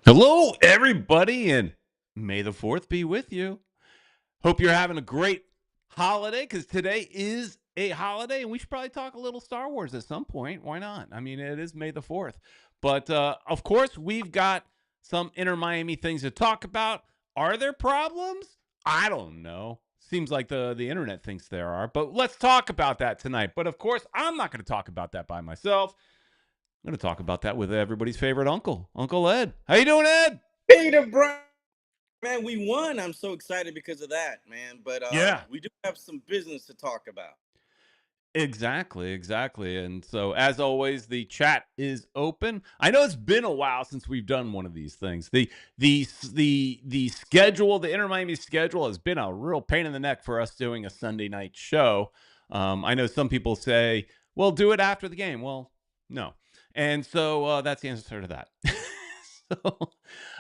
Hello, everybody, and may the 4th be with you. Hope you're having a great holiday because today is a holiday, and we should probably talk a little Star Wars at some point. Why not? I mean, it is May the 4th. But of course, we've got some Inter Miami things to talk about. Are there problems? I don't know. Seems like the internet thinks there are, but let's talk about that tonight. But of course, I'm not going to talk about that by myself. I'm going to talk about that with everybody's favorite uncle, Uncle Ed. How you doing, Ed? Peter Brown, man, we won. I'm so excited because of that, man. But Yeah, we do have some business to talk about. exactly. And so, as always, the chat is open. I know it's been a while since we've done one of these things. The schedule, the Inter Miami schedule, has been a real pain in the neck for us doing a Sunday night show. I know some people say, "Well, do it after the game." Well, no, and so that's the answer to that.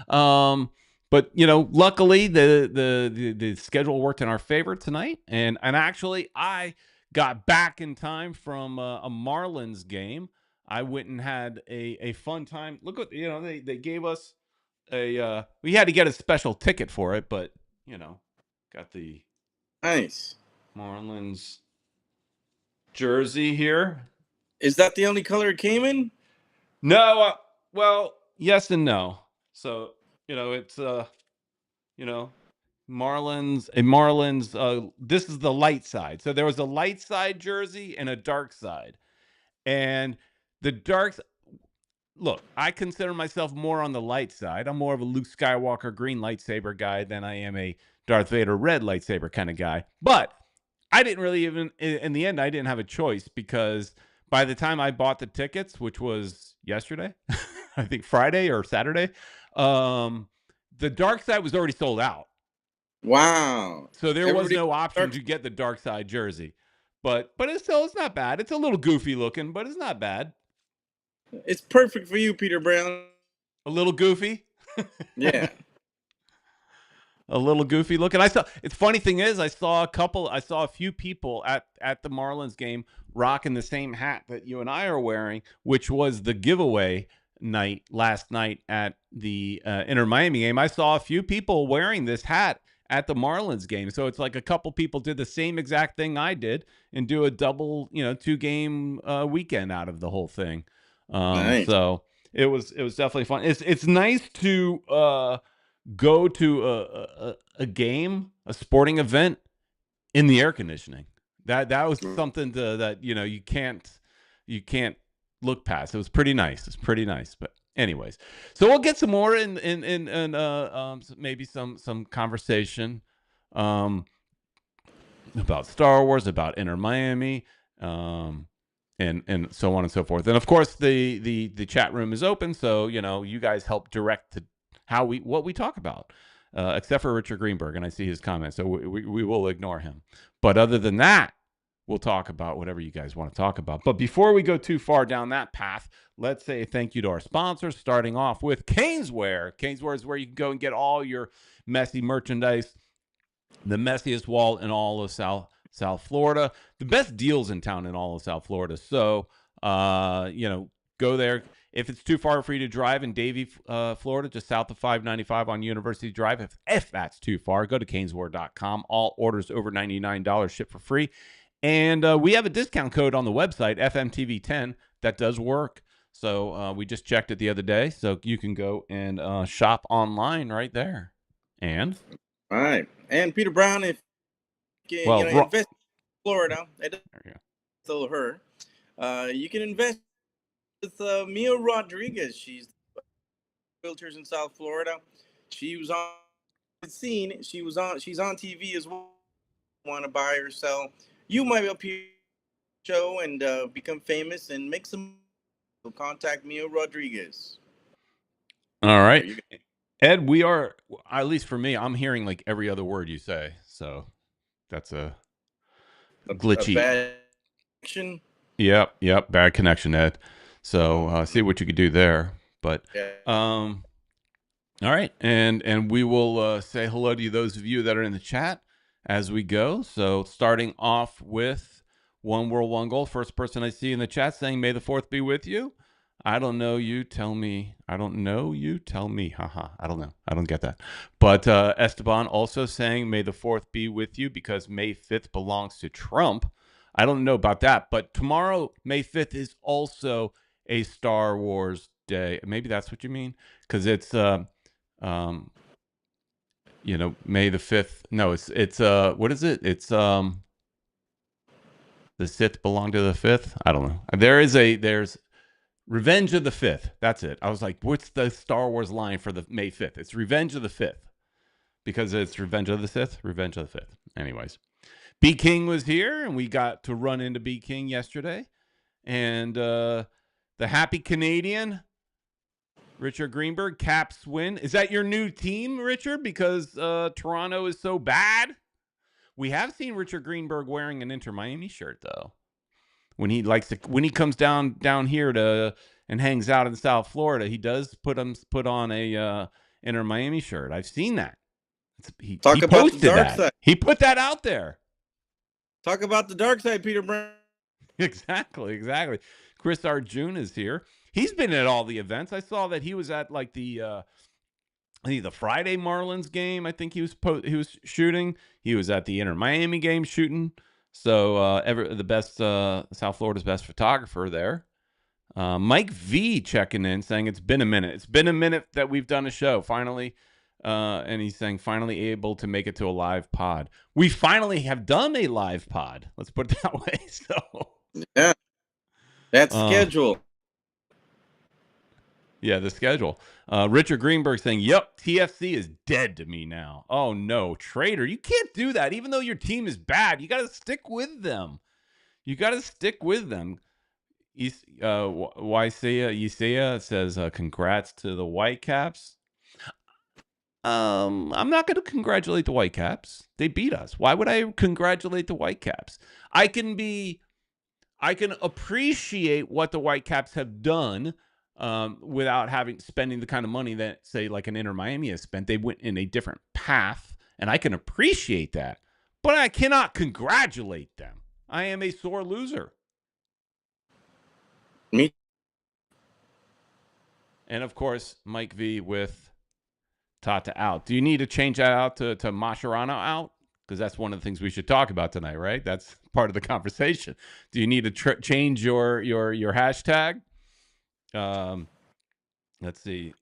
so, but luckily the schedule worked in our favor tonight, and actually I got back in time from a Marlins game. I went and had a fun time. Look what they gave us we had to get a special ticket for it, but got the Nice. Marlins jersey here. Is that the only color it came in? No, well, yes and no. So it's you know Marlins, this is the light side. So there was a light side jersey and a dark side. And the dark look, I consider myself more on the light side. I'm more of a Luke Skywalker green lightsaber guy than I am a Darth Vader red lightsaber kind of guy. But I didn't really even in the end I didn't have a choice because by the time I bought the tickets, which was yesterday, I think Friday or Saturday, the dark side was already sold out. Wow. So there was Everybody, no option to get the dark side jersey. But it's not bad. It's a little goofy looking, but it's not bad. it's perfect for you, Peter Brown. A little goofy. Yeah. A little goofy looking. I saw it's funny thing is I saw a few people at the Marlins game rocking the same hat that you and I are wearing, which was the giveaway night last night at the Inter Miami game. I saw a few people wearing this hat at the Marlins game. So it's like a couple people did the same exact thing I did and do a double, 2-game weekend out of the whole thing. Nice. So it was definitely fun. It's nice to go to a game, a sporting event in the air conditioning. That was something that you can't look past. It was pretty nice. It's pretty nice. But anyways, so we'll get some more in maybe some conversation about Star Wars, about Inter Miami, and so on and so forth. And of course, the chat room is open, so you guys help direct to what we talk about, except for Richard Greenberg, and I see his comments, so we will ignore him. But other than that, we'll talk about whatever you guys want to talk about. But before we go too far down that path, let's say thank you to our sponsors, starting off with Caneswear. Caneswear is where you can go and get all your messy merchandise, the messiest wall in all of South Florida, the best deals in town in all of South Florida. So, go there. If it's too far for you to drive in Davie, Florida, just south of 595 on University Drive, if that's too far, go to caneswear.com. All orders over $99 ship for free. And we have a discount code on the website, FMTV10, that does work. So we just checked it the other day. So you can go and shop online right there. And? All right. And Peter Brown, if Well, invest in Florida, it doesn't there you go. still her. You can invest with Mia Rodrigues. She's filters in South Florida. She was on the scene. She's on TV as well. Want to buy or sell? You might appear show and become famous and make some. So contact Mia Rodrigues. All right. Ed, we are, at least for me, I'm hearing like every other word you say. So that's a glitchy. A bad connection. Yep. Bad connection, Ed. So see what you could do there. But all right. And we will say hello to those of you that are in the chat as we go. So starting off with One World, One Goal. First person I see in the chat saying, may the 4th be with you. I don't know. You tell me. I don't know. You tell me. Haha. I don't know. I don't get that. But Esteban also saying, "May the 4th be with you," because May 5th belongs to Trump. I don't know about that, but tomorrow, May 5th, is also a Star Wars day. Maybe that's what you mean, because it's um, May the 5th. No, it's what is it? It's the Sith belong to the 5th. I don't know. There's Revenge of the 5th. That's it. I was like, what's the Star Wars line for the May 5th? It's Revenge of the 5th because it's Revenge of the Sith, Revenge of the 5th. Anyways, B King was here and we got to run into B King yesterday. And the happy Canadian, Richard Greenberg, Caps win. Is that your new team, Richard? Because Toronto is so bad? We have seen Richard Greenberg wearing an Inter Miami shirt, though. When he comes down here to and hangs out in South Florida, he does put on a Inter Miami shirt. I've seen that. He Talk about the posted dark that. side. He put that out there. Talk about the dark side, Peter Brown. Exactly. Chris Arjun is here. He's been at all the events. I saw that he was at like the Friday Marlins game. I think he was shooting. He was at the Inter Miami game shooting. So the best South Florida's best photographer there. Mike V checking in saying it's been a minute. It's been a minute that we've done a show finally. And he's saying finally able to make it to a live pod. We finally have done a live pod. Let's put it that way. So yeah, that's scheduled. Yeah, the schedule. Richard Greenberg saying, yep, TFC is dead to me now. Oh, no. Traitor, you can't do that. Even though your team is bad, you got to stick with them. Yisea says, congrats to the Whitecaps. I'm not going to congratulate the Whitecaps. They beat us. Why would I congratulate the Whitecaps? I can appreciate what the Whitecaps have done without spending the kind of money that, say, like an Inter Miami has spent. They went in a different path, and I can appreciate that. But I cannot congratulate them. I am a sore loser. Me. And, of course, Mike V with Tata out. Do you need to change that out to Mascherano out? Because that's one of the things we should talk about tonight, right? That's part of the conversation. Do you need to change your hashtag? Let's see.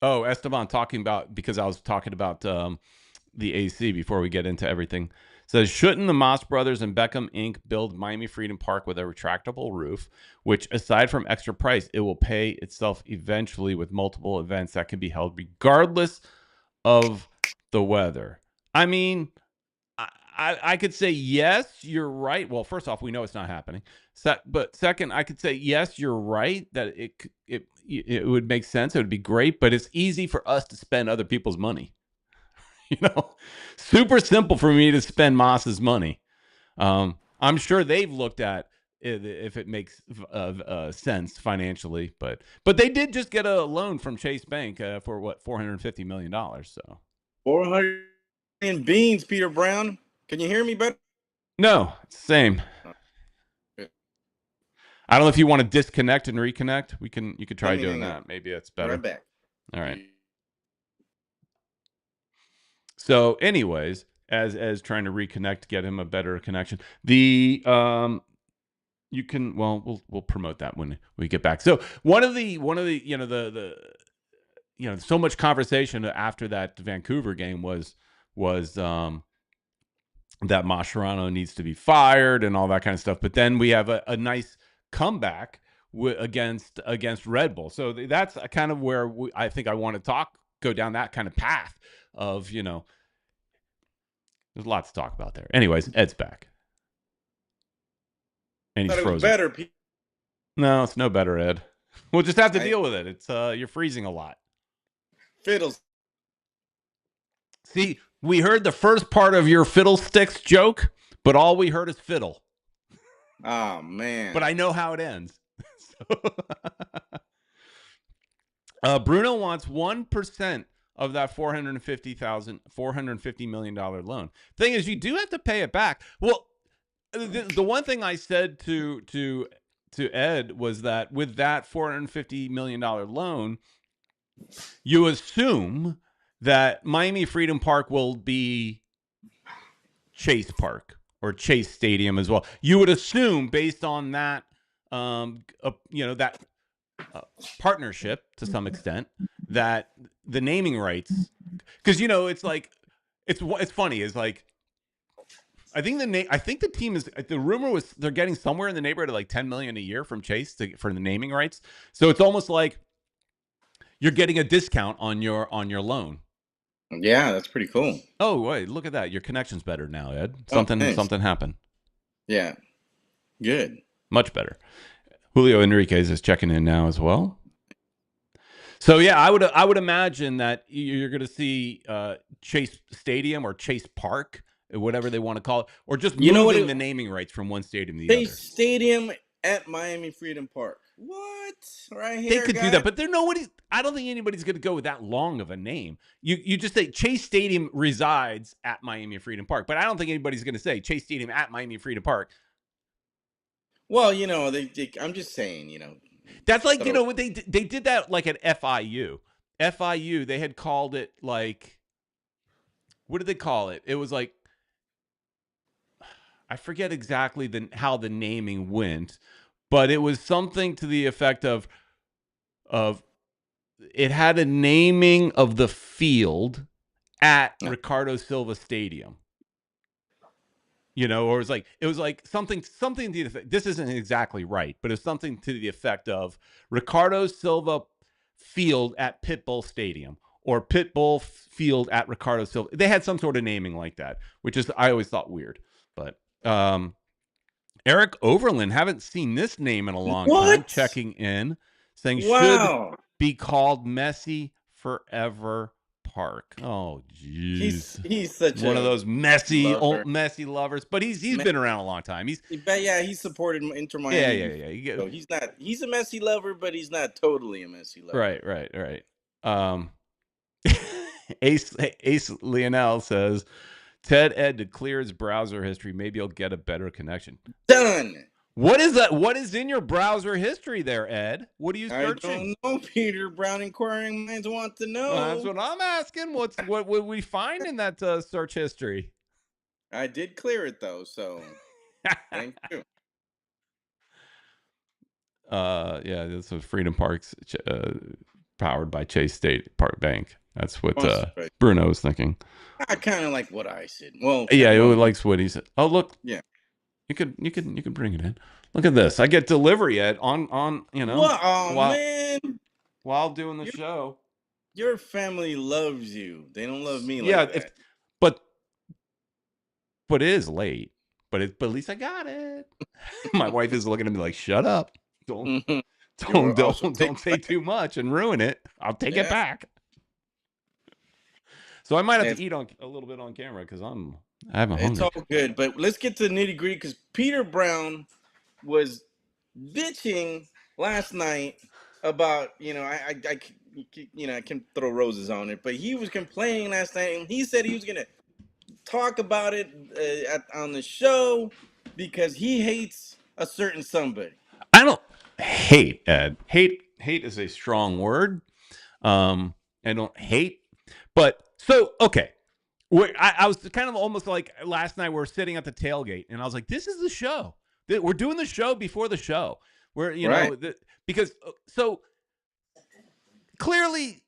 Oh, Esteban because I was talking about the AC before we get into everything. Says, shouldn't the Moss Brothers and Beckham Inc. build Miami Freedom Park with a retractable roof, which aside from extra price, it will pay itself eventually with multiple events that can be held regardless of the weather? I mean, I could say, yes, you're right. Well, first off, we know it's not happening. But second, I could say, yes, you're right, that it would make sense. It would be great, but it's easy for us to spend other people's money. Super simple for me to spend Moss's money. I'm sure they've looked at if it makes sense financially, but they did just get a loan from Chase Bank for what, $450 million. So 400 million beans, Peter Brown. Can you hear me better? No, same. I don't know if you want to disconnect and reconnect. You could try doing that. Maybe it's better. Right back. All right. So, anyways, as trying to reconnect, get him a better connection. We'll promote that when we get back. So one of the so much conversation after that Vancouver game was that Mascherano needs to be fired and all that kind of stuff. But then we have a nice comeback against Red Bull. So that's kind of where I think I want to go down that kind of path of, there's lots to talk about there. Anyways, Ed's back. And he's frozen. Better. No, it's no better, Ed. We'll just have to deal with it. It's you're freezing a lot. Fiddles. See, we heard the first part of your fiddlesticks joke, but all we heard is fiddle. Oh, man. But I know how it ends. Bruno wants 1% of that $450 million loan. Thing is, you do have to pay it back. Well, the one thing I said to to Ed was that with that $450 million loan, you assume that Miami Freedom Park will be Chase Park or Chase Stadium as well. You would assume based on that, that partnership to some extent, that the naming rights, because it's like it's funny is like I think the team is the rumor was they're getting somewhere in the neighborhood of like $10 million a year from Chase for the naming rights. So it's almost like you're getting a discount on your loan. Yeah, that's pretty cool. Oh wait, look at that! Your connection's better now, Ed. Oh, Something thanks. something happened. Yeah, good. Much better. Julio Enriquez is checking in now as well. So yeah, I would imagine that you're going to see Chase Stadium or Chase Park, whatever they want to call it, or just moving the naming rights from one stadium to the other. Chase Stadium at Miami Freedom Park. What? Right here, they could do that, but I don't think anybody's going to go with that long of a name. You just say Chase Stadium resides at Miami Freedom Park, but I don't think anybody's going to say Chase Stadium at Miami Freedom Park. Well, I'm just saying, That's like, what they did that like at FIU. FIU, they had called it like, what did they call it? It was like, I forget exactly how the naming went, but it was something to the effect of it had a naming of the field at Ricardo Silva Stadium. Or it was like something to the effect. This isn't exactly right, but it's something to the effect of Ricardo Silva Field at Pitbull Stadium or Pitbull Field at Ricardo Silva. They had some sort of naming like that, which is I always thought weird. But Eric Overland, haven't seen this name in a long time. Checking in, saying should be called Messi Forever Park. Oh, jeez. He's such one of those old Messi lovers, but he's been around a long time. He supported Inter Miami. Yeah. So he's a Messi lover, but he's not totally a Messi lover. Right. Ace Lionel says, Ted Ed to clear his browser history. Maybe he'll get a better connection. Done. What is that? What is in your browser history there, Ed? What are you searching? I don't know, Peter. Brown inquiring minds want to know. That's what I'm asking. What would we find in that search history? I did clear it though, so thank you. Yeah, this was Freedom Park's powered by Chase State Park Bank. That's what Bruno was thinking. I kind of like what I said. Well, yeah, he likes what he said. Oh, look. Yeah. You could bring it in. Look at this. I get delivery on man. While doing the show. Your family loves you. They don't love me like that. But it is late. But at least I got it. My wife is looking at me like, "Shut up. Don't say too much and ruin it. I'll take it back." So I might have to eat a little bit on camera because I have a hunger. It's all good, but let's get to the nitty gritty because Peter Brown was bitching last night about I can throw roses on it, but he was complaining last night and he said he was gonna talk about it on the show because he hates a certain somebody. I don't hate, Ed. Hate is a strong word. I don't hate, but so okay. I was kind of almost like last night. We're sitting at the tailgate, and I was like, "This is the show. We're doing the show before the show. Where because so clearly,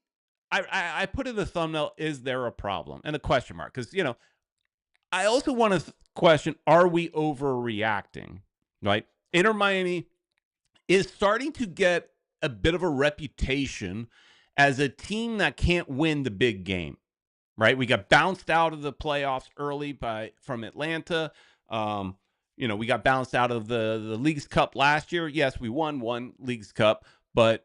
I put in the thumbnail. Is there a problem and a question mark? Because I also want to question: are we overreacting? Right? Inter Miami is starting to get a bit of a reputation as a team that can't win the big game. Right, we got bounced out of the playoffs early from Atlanta. We got bounced out of the Leagues Cup last year. Yes, we won one Leagues Cup, but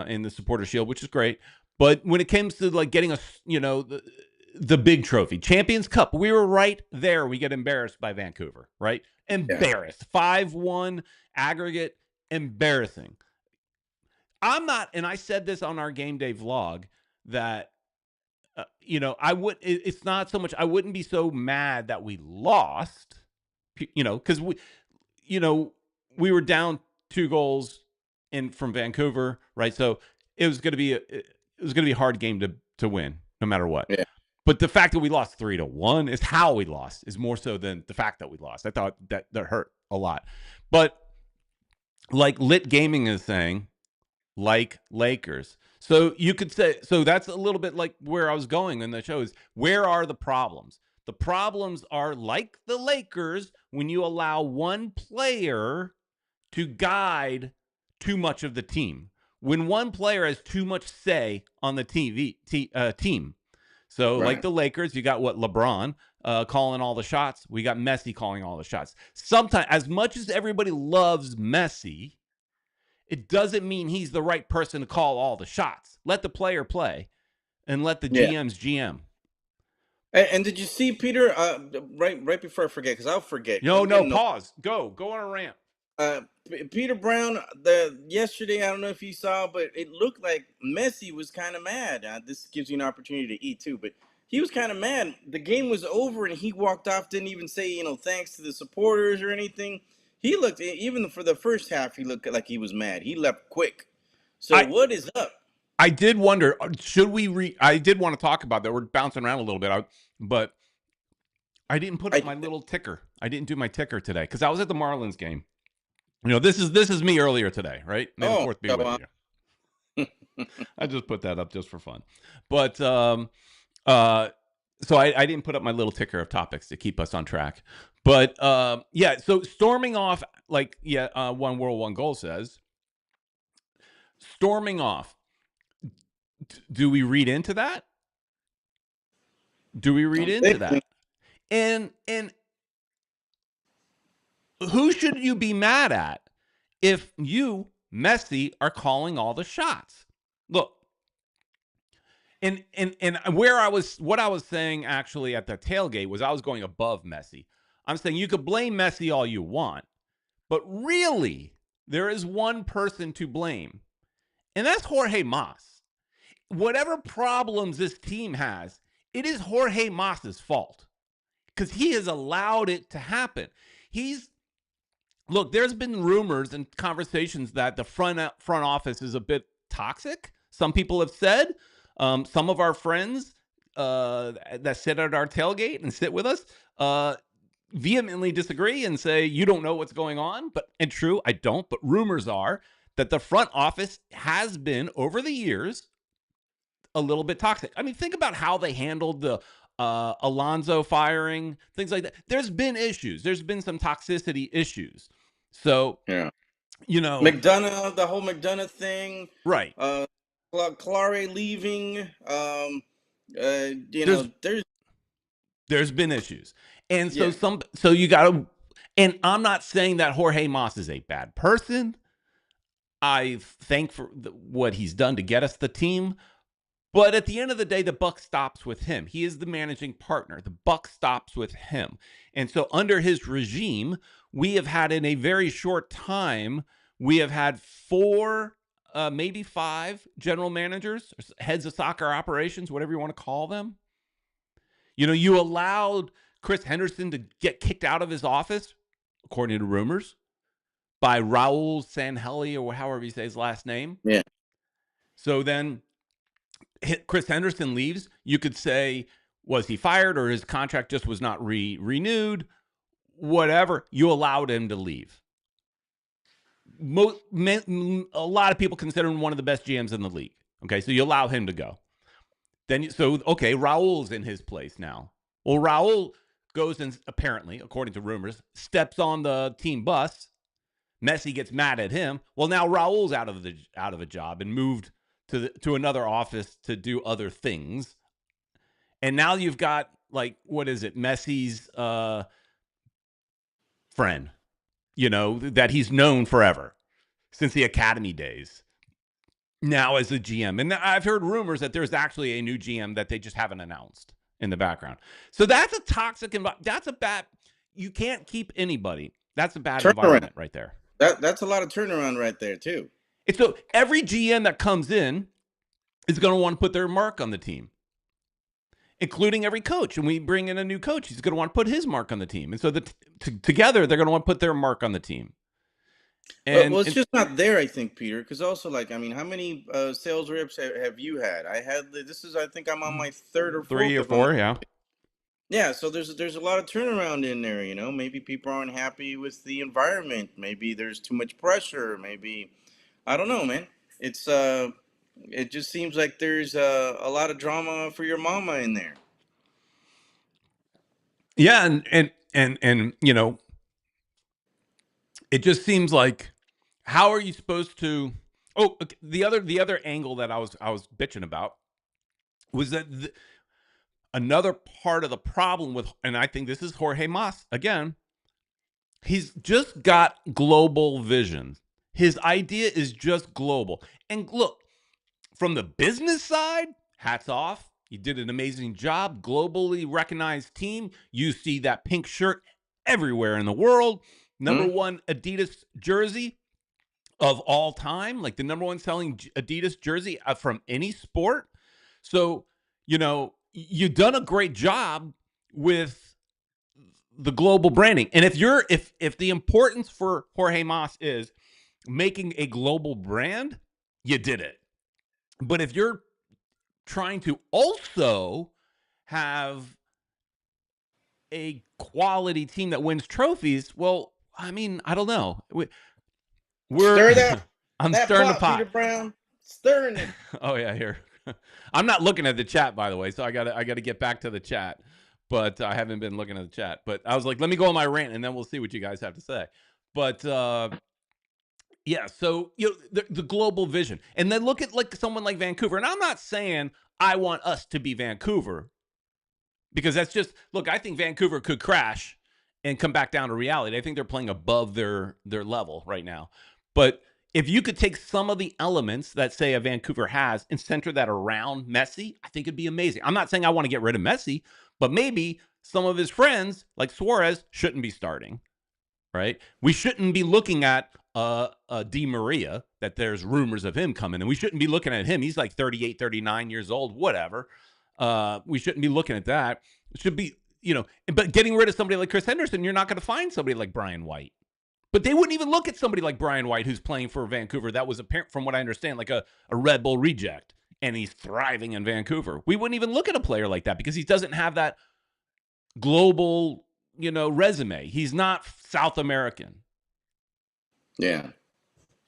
in the Supporter Shield, which is great. But when it comes to like getting the big trophy, Champions Cup, we were right there. We get embarrassed by Vancouver, right? Embarrassed, 5-1 aggregate, embarrassing. I'm not, and I said this on our game day vlog that. It's not so much, I wouldn't be so mad that we lost, because we were down 2 goals in from Vancouver, right? So it was going to be a hard game to win, no matter what. Yeah. But the fact that we lost 3-1 is how we lost, is more so than the fact that we lost. I thought that hurt a lot. But like Lit Gaming is saying, like Lakers. So you could say, so that's a little bit like where I was going in the show is, where are the problems? The problems are like the Lakers when you allow one player to guide too much of the team. When one player has too much say on the team. So like the Lakers, you got LeBron calling all the shots. We got Messi calling all the shots. Sometimes, as much as everybody loves Messi, it doesn't mean he's the right person to call all the shots. Let the player play and let the Yeah. GMs GM. And did you see Peter? Right before I forget, because I'll forget. 'Cause I'm No, getting pause. Go on a rant. Peter Brown. The yesterday, I don't know if you saw, but it looked like Messi was kind of mad. This gives you an opportunity to eat too, but he was kind of mad. The game was over, and he walked off. Didn't even say thanks to the supporters or anything. He looked, even for the first half, he looked like he was mad. He left quick. So I what is up? I did wonder, should we I did want to talk about that. We're bouncing around a little bit, but I didn't put up I my little ticker. I didn't do my ticker today because I was at the Marlins game. This is me earlier today, right? May the oh fourth be so, with you. I just put that up just for fun. But so I didn't put up my little ticker of topics to keep us on track. But yeah, so storming off, like one world, one goal says, storming off. Do we read into that? Do we read I'm into thinking. that? And who should you be mad at if you, Messi, are calling all the shots? Look, and what I was saying actually at the tailgate was I was going above Messi. I'm saying you could blame Messi all you want, but really there is one person to blame, and that's Jorge Mas. Whatever problems this team has, it is Jorge Mas's fault because he has allowed it to happen. Look, there's been rumors and conversations that the front office is a bit toxic. Some people have said, some of our friends that sit at our tailgate and sit with us vehemently disagree and say, you don't know what's going on. And true, I don't. But rumors are that the front office has been, over the years, a little bit toxic. I mean, think about how they handled the Alonso firing, things like that. There's been issues. There's been some toxicity issues. So, Yeah. you know, McDonough, the whole McDonough thing, right. Clare leaving, There's there's been issues. And so yeah, so you got to, and I'm not saying that Jorge Mas is a bad person. I thank for what he's done to get us the team. But at the end of the day, the buck stops with him. He is the managing partner. The buck stops with him. And so under his regime, we have had, in a very short time, we have had 4, maybe 5 general managers, heads of soccer operations, whatever you want to call them. You allowed Chris Henderson to get kicked out of his office, according to rumors, by Raul Sanhelli, or however you say his last name. yeah. So then Chris Henderson leaves. You could say, was he fired or his contract just was not renewed? Whatever. You allowed him to leave. A lot of people consider him one of the best GMs in the league. Okay, so you allow him to go. Okay, Raul's in his place now. Well, Raul goes and, apparently, according to rumors, steps on the team bus. Messi gets mad at him. Well, now Raul's out of a job and moved to another office to do other things. And now you've got, like, what is it? Messi's friend, that he's known forever, since the academy days, now as a GM. And I've heard rumors that there's actually a new GM that they just haven't announced in the background. So that's a toxic environment. That's a bad, you can't keep anybody. That's a bad environment right there. That's a lot of turnaround right there too. So every GM that comes in is going to want to put their mark on the team, including every coach. And we bring in a new coach, he's going to want to put his mark on the team. And so together, they're going to want to put their mark on the team. Well, And, it's just not there, I think, Peter. Because also, like, I mean, how many sales reps have you had? I had this is, I think, I'm on my third or three fourth, or if I'm. four, yeah. Yeah, so there's a lot of turnaround in there. Maybe people aren't happy with the environment. Maybe there's too much pressure. Maybe I don't know, man. It's it just seems like there's a lot of drama for your mama in there. Yeah, and it just seems like, how are you supposed to? Oh, okay, the other angle that I was bitching about was that another part of the problem with, and I think this is Jorge Mas again. He's just got global vision. His idea is just global. And look, from the business side, hats off. He did an amazing job. Globally recognized team. You see that pink shirt everywhere in the world. Number Hmm? one Adidas jersey of all time, like the number one selling Adidas jersey from any sport. So, you've done a great job with the global branding. And if the importance for Jorge Mas is making a global brand, you did it. But if you're trying to also have a quality team that wins trophies, well, I mean, I don't know. We're Stir that I'm that stirring the pot, Peter pot. Brown. Stirring it. Oh yeah, here. I'm not looking at the chat, by the way, so I gotta get back to the chat. But I haven't been looking at the chat. But I was like, let me go on my rant, and then we'll see what you guys have to say. But yeah, so the global vision, and then look at like someone like Vancouver. And I'm not saying I want us to be Vancouver, because that's just, look, I think Vancouver could crash and come back down to reality. I think they're playing above their level right now. But if you could take some of the elements that, say, a Vancouver has and center that around Messi, I think it'd be amazing. I'm not saying I want to get rid of Messi, but maybe some of his friends, like Suarez, shouldn't be starting, right? We shouldn't be looking at Di Maria, that there's rumors of him coming, and we shouldn't be looking at him. He's like 38, 39 years old, whatever. We shouldn't be looking at that. It should be, but getting rid of somebody like Chris Henderson, you're not going to find somebody like Brian White. But they wouldn't even look at somebody like Brian White, who's playing for Vancouver. That was, apparent, from what I understand, like a Red Bull reject, and he's thriving in Vancouver. We wouldn't even look at a player like that because he doesn't have that global, resume. He's not South American. Yeah.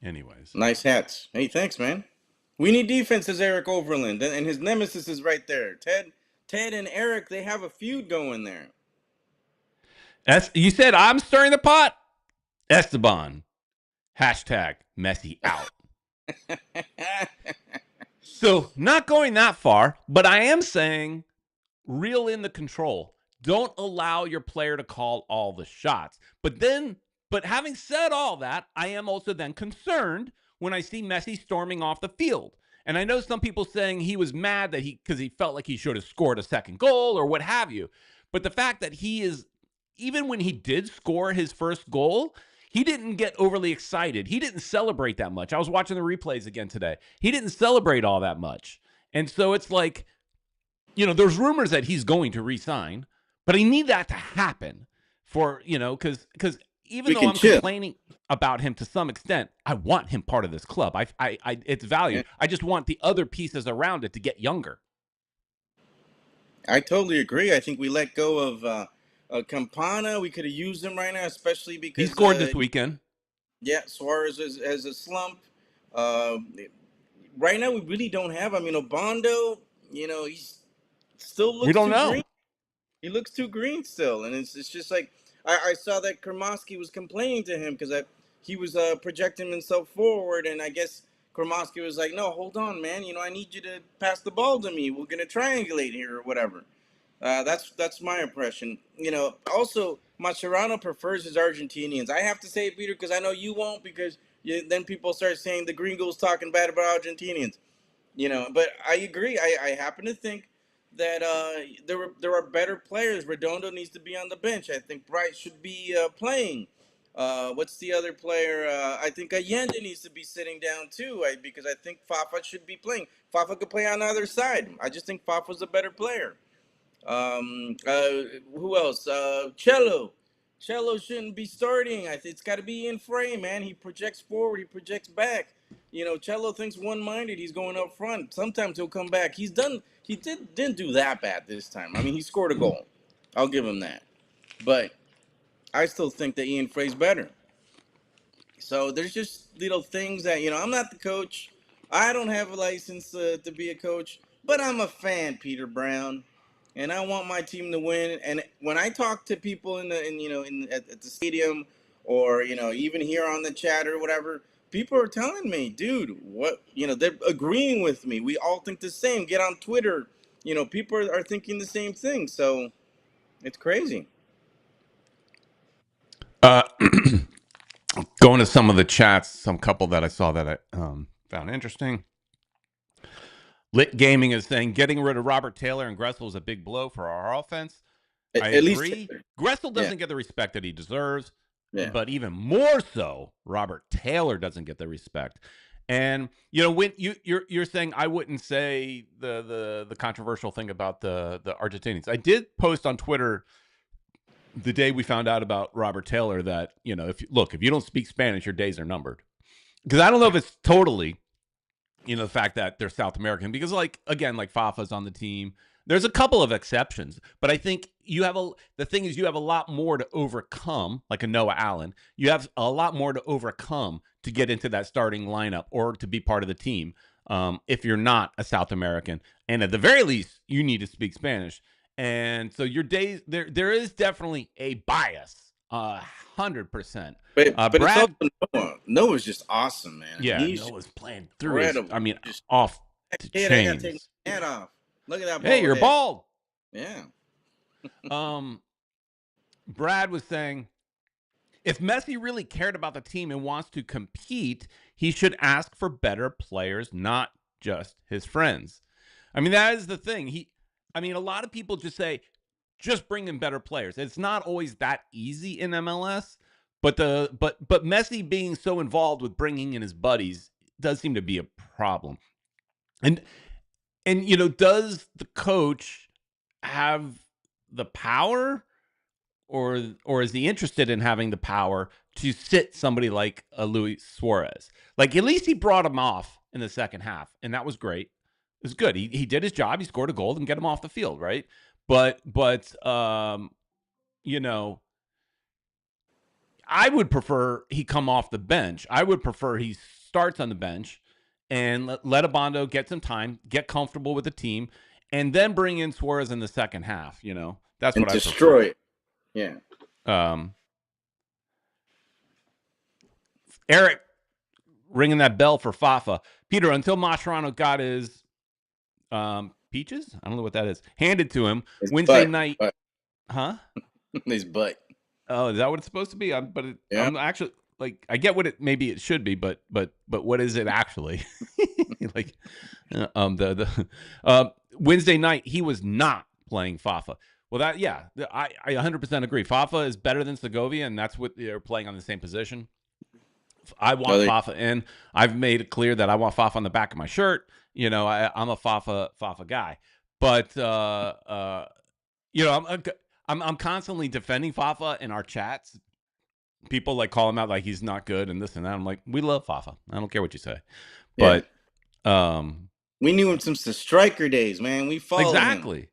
Anyways. Nice hats. Hey, thanks, man. We need defense, says Eric Overland, and his nemesis is right there. Ted and Eric, they have a feud going there. You said I'm stirring the pot? Esteban. Hashtag Messi out. So, not going that far, but I am saying reel in the control. Don't allow your player to call all the shots. But having said all that, I am also then concerned when I see Messi storming off the field. And I know some people saying he was mad because he felt like he should have scored a second goal or what have you. But the fact that he is, even when he did score his first goal, he didn't get overly excited. He didn't celebrate that much. I was watching the replays again today. He didn't celebrate all that much. And so it's like, there's rumors that he's going to resign, but I need that to happen because even We though can I'm chill. complaining about him to some extent, I want him part of this club. It's Yeah. valued. I just want the other pieces around it to get younger. I totally agree. I think we let go of Campana. We could have used him right now, especially He because, scored this weekend. yeah, Suarez has a slump. Uh, right now, we really don't have. I mean, Obando, he still We looks don't too green. know. He looks too green still, and it's just like I saw that Kermosky was complaining to him because he was projecting himself forward, and I guess Kermosky was like, "No, hold on, man. I need you to pass the ball to me. We're gonna triangulate here or whatever." That's my impression. Also, Mascherano prefers his Argentinians. I have to say it, Peter, because I know you won't, because then people start saying the Gringos talking bad about Argentinians. But I agree. I happen to think that there are better players. Redondo needs to be on the bench. I think Bright should be playing. What's the other player? I think Allende needs to be sitting down too. Because I think Fafa should be playing. Fafa could play on the other side. I just think Fafa's a better player. Who else? Cello. Cello shouldn't be starting. It's got to be in frame, man. He projects forward, he projects back. Cello thinks one-minded. He's going up front. Sometimes he'll come back. He's done. He didn't do that bad this time. I mean, he scored a goal. I'll give him that. But I still think that Ian Frey's better. So there's just little things that I'm not the coach. I don't have a license to be a coach, but I'm a fan, Peter Brown, and I want my team to win. And when I talk to people at the stadium, or even here on the chat or whatever, people are telling me, dude, what they're agreeing with me. We all think the same. Get on Twitter. People are thinking the same thing. So it's crazy. Going to some of the chats, some couple that I saw that I found interesting. Lit Gaming is saying getting rid of Robert Taylor and Gressel is a big blow for our offense. I At least agree. Taylor. Gressel doesn't Yeah. get the respect that he deserves, Yeah. but even more so, Robert Taylor doesn't get the respect. And when you're saying I wouldn't say the controversial thing about the Argentinians. I did post on Twitter the day we found out about Robert Taylor that if you don't speak Spanish, your days are numbered. Because I don't know if it's totally the fact that they're South American, because again, Fafa's on the team. There's a couple of exceptions, but I think the thing is you have a lot more to overcome, like a Noah Allen. You have a lot more to overcome to get into that starting lineup or to be part of the team if you're not a South American. And at the very least, you need to speak Spanish. And so your days, there is definitely a bias, 100%. But Brad, it's also Noah. Noah's just awesome, man. Yeah, He's Noah's playing through his, just off to kid, I gotta take chains. my hat off. Look at that ball. Hey, you're head. bald. Yeah. Brad was saying, if Messi really cared about the team and wants to compete, he should ask for better players, not just his friends. That is the thing. A lot of people just say, just bring in better players. It's not always that easy in MLS, but Messi being so involved with bringing in his buddies does seem to be a problem. And does the coach have the power, or is he interested in having the power to sit somebody like a Luis Suarez? At least he brought him off in the second half, and that was great. It was good. He did his job. He scored a goal and get him off the field, right? But I would prefer he come off the bench. I would prefer he starts on the bench and let Abondo get some time, get comfortable with the team, and then bring in Suarez in the second half. That's what I destroy prefer. it. Yeah. Eric ringing that bell for Fafa. Peter, until Mascherano got his peaches, I don't know what that is, handed to him His Wednesday butt. night. Butt. Huh? His butt. Oh, is that what it's supposed to be? I'm actually I get what maybe it should be, but what is it actually? Wednesday night he was not playing Fafa. Well, I 100% agree. Fafa is better than Segovia, and that's what they're playing on the same position. I want Fafa in. I've made it clear that I want Fafa on the back of my shirt. I'm a Fafa guy, but I'm constantly defending Fafa in our chats. People call him out like he's not good and this and that. I'm like, we love Fafa. I don't care what you say, but we knew him since the striker days, man. We followed him.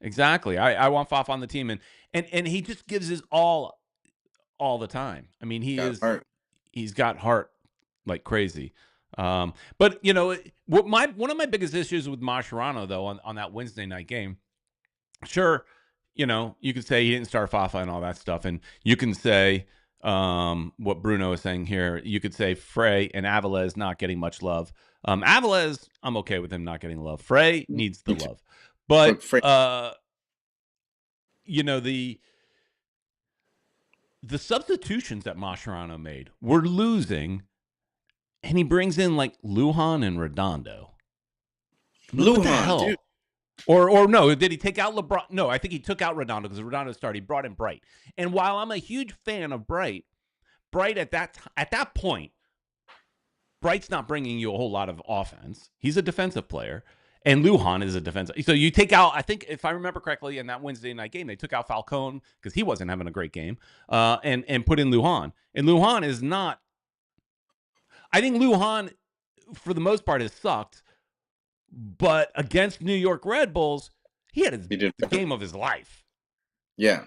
Exactly. I want Fafa on the team, and he just gives his all the time. He's got heart like crazy. But one of my biggest issues with Mascherano though on that Wednesday night game, sure, you could say he didn't start Fafa and all that stuff, and you can say what Bruno is saying here. You could say Frey and Avilés not getting much love. Avilés, I'm okay with him not getting love. Frey needs the love, but the substitutions that Mascherano made were losing, and he brings in Lujan and Redondo. What the hell? Dude. Or no, did he take out LeBron? No, I think he took out Redondo because Redondo started. He brought in Bright. And while I'm a huge fan of Bright at that point, Bright's not bringing you a whole lot of offense. He's a defensive player. And Lujan is a defensive. So you take out, I think, if I remember correctly, in that Wednesday night game, they took out Falcone because he wasn't having a great game, and put in Lujan. And Lujan is not. I think Lujan, for the most part, has sucked. But against New York Red Bulls, he had He did. the game of his life. Yeah.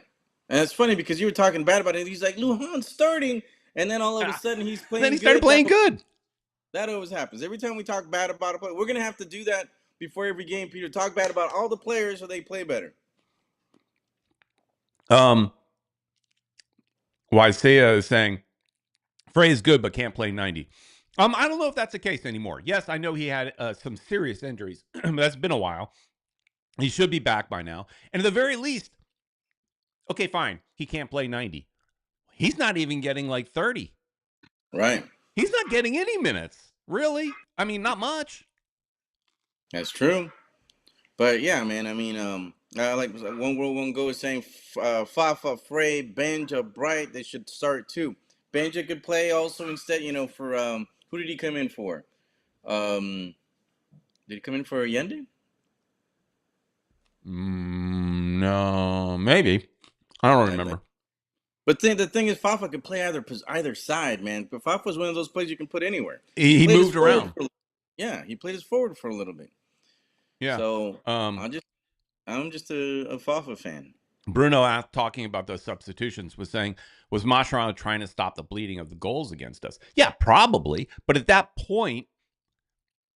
And it's funny because you were talking bad about it. He's like, Lujan's starting. And then all of a sudden he's playing Then he started good. playing good. That always happens. Every time we talk bad about a player, we're going to have to do that before every game, Peter. Talk bad about all the players so they play better. Isaiah is saying, Frey is good but can't play 90. I don't know if that's the case anymore. Yes, I know he had some serious injuries, but that's been a while. He should be back by now. And at the very least, okay, fine, he can't play 90. He's not even getting like 30. Right. He's not getting any minutes, really. I mean, not much. That's true. But yeah, man, I mean, like One World One Go is saying, Fafa, Frey, Benja, Bright, they should start too. Benja could play also instead, for who did he come in for? Did he come in for Allende? No, maybe. I don't remember. But the thing is, Fafa could play either side, man. But Fafa's one of those players you can put anywhere. He moved around. Yeah, he played his forward for a little bit. Yeah. So I'm just a Fafa fan. Bruno, talking about those substitutions, was saying, was Mascherano trying to stop the bleeding of the goals against us? Yeah, probably. But at that point,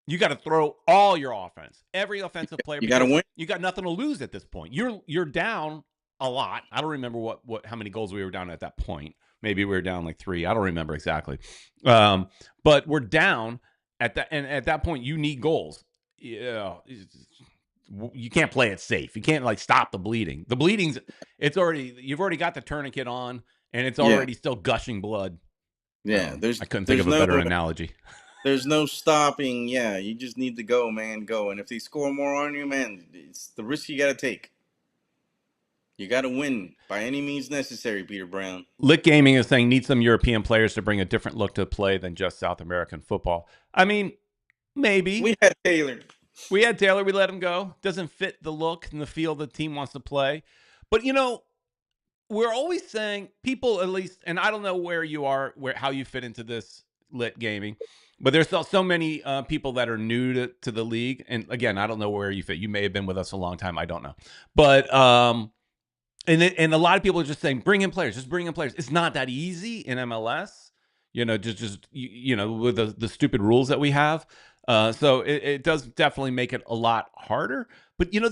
you got to throw all your offense, every offensive player. You got to win. You got nothing to lose at this point. You're down a lot. I don't remember how many goals we were down at that point. Maybe we were down like 3. I don't remember exactly. But we're down at that, and at that point, you need goals. Yeah, you can't play it safe. You can't stop the bleeding. The bleeding's you've already got the tourniquet on, and it's already still gushing blood. Yeah, I couldn't think of a better analogy. There's no stopping. Yeah, you just need to go, man. Go. And if they score more on you, man, it's the risk you got to take. You got to win by any means necessary, Peter Brown. Lit Gaming is saying need some European players to bring a different look to play than just South American football. I mean, maybe. We had Taylor. We let him go. Doesn't fit the look and the feel the team wants to play. But, we're always saying, people at least, and I don't know where you are, how you fit into this Lit Gaming, but there's still so many people that are new to the league. And again, I don't know where you fit. You may have been with us a long time. I don't know. But, and a lot of people are just saying, bring in players. Just bring in players. It's not that easy in MLS, just with the stupid rules that we have. So it does definitely make it a lot harder. But look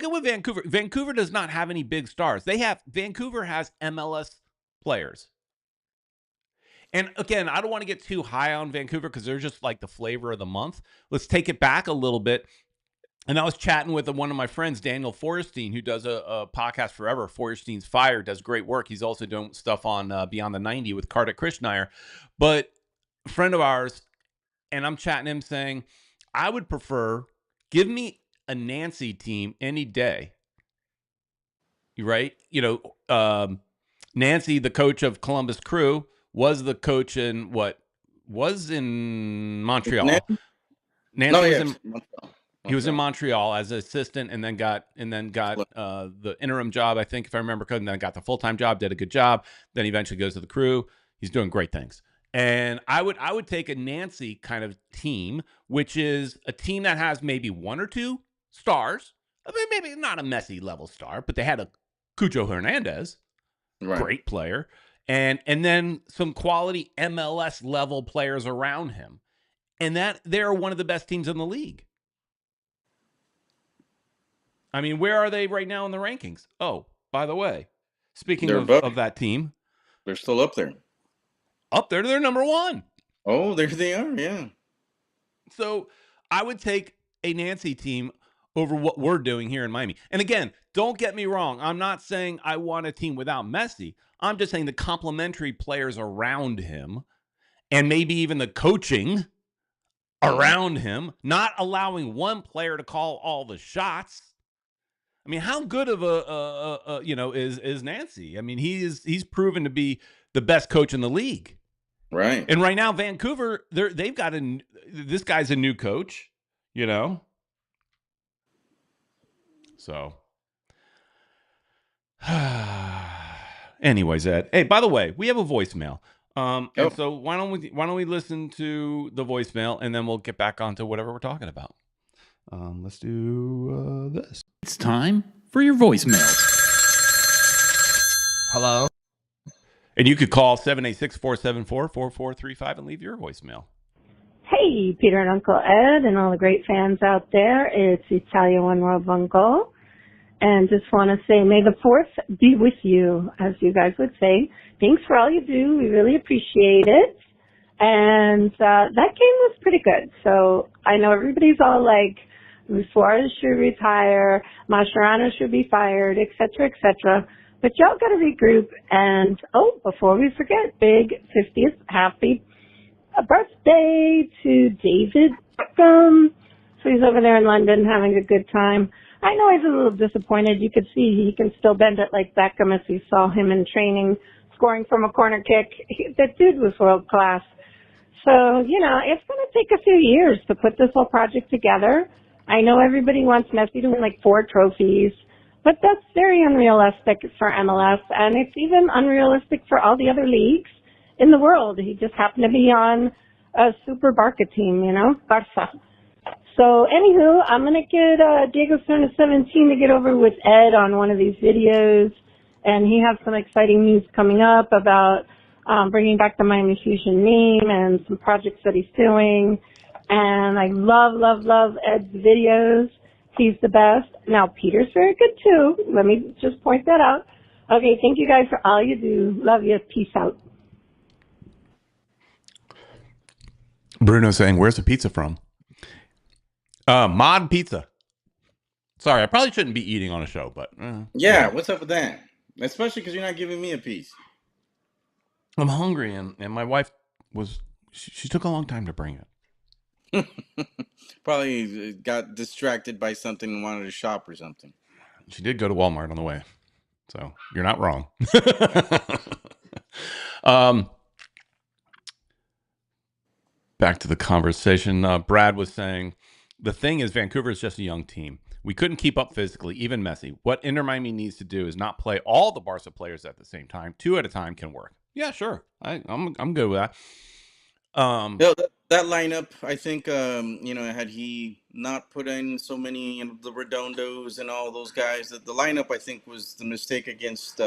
at what Vancouver does not have any big stars. Vancouver has MLS players. And again, I don't want to get too high on Vancouver because they're just like the flavor of the month. Let's take it back a little bit. And I was chatting with one of my friends, Daniel Forrestein, who does a podcast forever. Forrestein's Fire, does great work. He's also doing stuff on Beyond the 90 with Kartik Krishnaiyer. But a friend of ours, and I'm chatting him saying, I would prefer, give me a Nancy team any day. Right? Nancy, the coach of Columbus Crew, was the coach in Montreal. Nancy was in Montreal. He was in Montreal as an assistant, and then got the interim job, I think, if I remember correctly, and then got the full-time job, did a good job, then eventually goes to the Crew. He's doing great things. And I would take a Nancy kind of team, which is a team that has maybe 1 or 2 stars. I mean, maybe not a Messi level star, but they had a Cucho Hernandez, great player, and then some quality MLS level players around him. And that they're one of the best teams in the league. I mean, where are they right now in the rankings? Oh, by the way, speaking of that team, they're still up there. They're number 1. Oh, there they are, yeah. So I would take a Nancy team over what we're doing here in Miami. And again, don't get me wrong. I'm not saying I want a team without Messi. I'm just saying the complementary players around him and maybe even the coaching around him, not allowing one player to call all the shots. I mean, how good of is Nancy? I mean, he's proven to be the best coach in the league. Right. And right now, Vancouver, they've got this guy's a new coach. you know? So, anyways, Ed. Hey, by the way, we have a voicemail. And Oh, so why don't we listen to the voicemail and then we'll get back onto whatever we're talking about. Let's do this. It's time for your voicemail. Hello. And you could call 786-474-4435 and leave your voicemail. Hey, Peter and Uncle Ed and all the great fans out there. It's Italia One World One Goal. And just want to say, may the 4th be with you, as you guys would say. Thanks for all you do. We really appreciate it. And that game was pretty good. So I know everybody's all like, Suarez should retire, Mascherano should be fired, et cetera, et cetera. But y'all got to regroup. And, before we forget, big 50th happy birthday to David Beckham. So he's over there in London having a good time. I know he's a little disappointed. You could see he can still bend it like Beckham if you saw him in training, scoring from a corner kick. That dude was world class. So, it's going to take a few years to put this whole project together. I know everybody wants Messi to win like 4 trophies, but that's very unrealistic for MLS, and it's even unrealistic for all the other leagues in the world. He just happened to be on a super Barca team, Barca. So, anywho, I'm going to get Diego Serna 17 to get over with Ed on one of these videos, and he has some exciting news coming up about bringing back the Miami Fusion meme and some projects that he's doing. And I love, love, love Ed's videos. He's the best. Now, Peter's very good, too. Let me just point that out. Okay, thank you guys for all you do. Love you. Peace out. Bruno saying, where's the pizza from? Mod Pizza. Sorry, I probably shouldn't be eating on a show, but yeah. What's up with that? Especially because you're not giving me a piece. I'm hungry, and my wife she took a long time to bring it. Probably got distracted by something and wanted to shop or something. She did go to Walmart on the way, so you're not wrong. Back to the conversation. Brad was saying, the thing is, Vancouver is just a young team. We couldn't keep up physically, even Messi. What Inter Miami needs to do is not play all the Barca players at the same time. 2 at a time can work. Yeah, sure. I'm good with that. That lineup, I think, had he not put in so many, the Redondos and all those guys, the lineup, I think, was the mistake against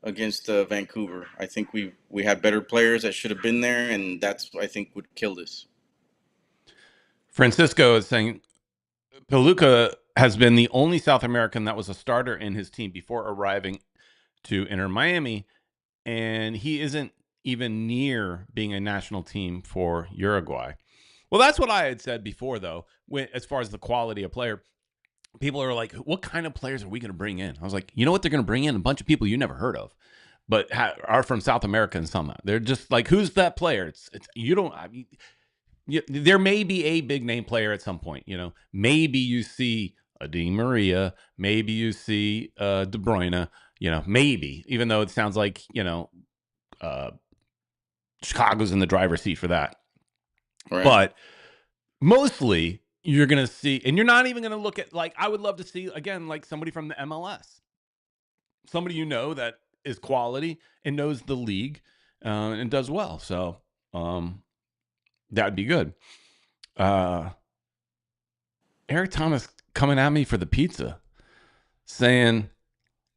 Vancouver. I think we had better players that should have been there, and that's, I think, would kill this. Francisco is saying, Peluca has been the only South American that was a starter in his team before arriving to Inter Miami, and he isn't even near being a national team for Uruguay. Well, that's what I had said before, though, as far as the quality of player. People are like, what kind of players are we going to bring in? I was like, you know what they're going to bring in? A bunch of people you never heard of, but are from South America and some. They're just like, who's that player? It's you don't. There may be a big name player at some point. Maybe you see a Di Maria, maybe you see De Bruyne. Maybe, even though it sounds like Chicago's in the driver's seat for that. Right. But mostly you're going to see, and you're not even going to look at, like, I would love to see, again, like somebody from the MLS. Somebody that is quality and knows the league and does well. So that would be good. Eric Thomas coming at me for the pizza, saying,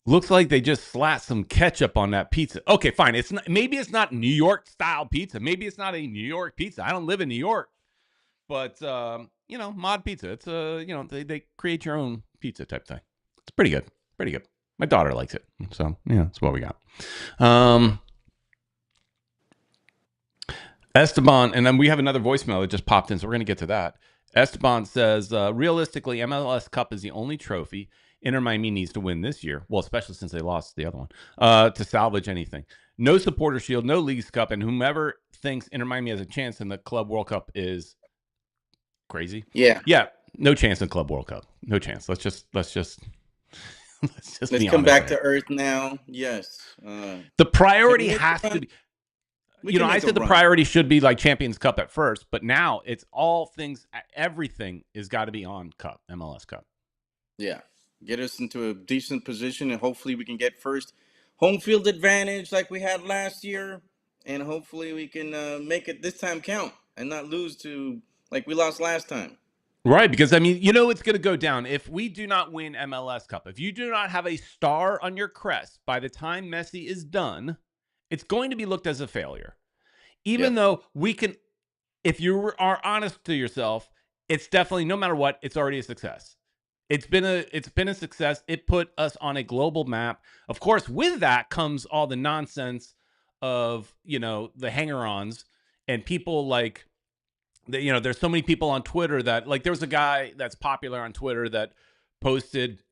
looks like they just slapped some ketchup on that pizza. Okay, fine. Maybe it's not New York style pizza. Maybe it's not a New York pizza. I don't live in New York, but Mod Pizza. It's they create your own pizza type thing. It's pretty good. Pretty good. My daughter likes it, so yeah, that's what we got. Esteban, and then we have another voicemail that just popped in, so we're going to get to that. Esteban says, realistically, MLS Cup is the only trophy Inter Miami needs to win this year. Well, especially since they lost the other one, to salvage anything. No supporter shield, no Leagues Cup, and whomever thinks Inter Miami has a chance in the Club World Cup is crazy. Yeah. No chance in Club World Cup. No chance. Let's come back to earth now. Yes. The priority has to be. We can I make a said the run. priority should be like Champions Cup at first, but now it's all things, everything has got to be on Cup, MLS Cup. Yeah, get us into a decent position, and hopefully we can get first home field advantage like we had last year, and hopefully we can make it this time count and not lose to like we lost last time. Right, because I mean, it's going to go down if we do not win MLS Cup. If you do not have a star on your crest by the time Messi is done, it's going to be looked as a failure. Even Yep. though we can, if you are honest to yourself, it's definitely, no matter what, it's already a success. It's been a success. It put us on a global map. Of course, with that comes all the nonsense of, the hanger-ons and people like, there's so many people on Twitter that, like, there was a guy that's popular on Twitter that posted,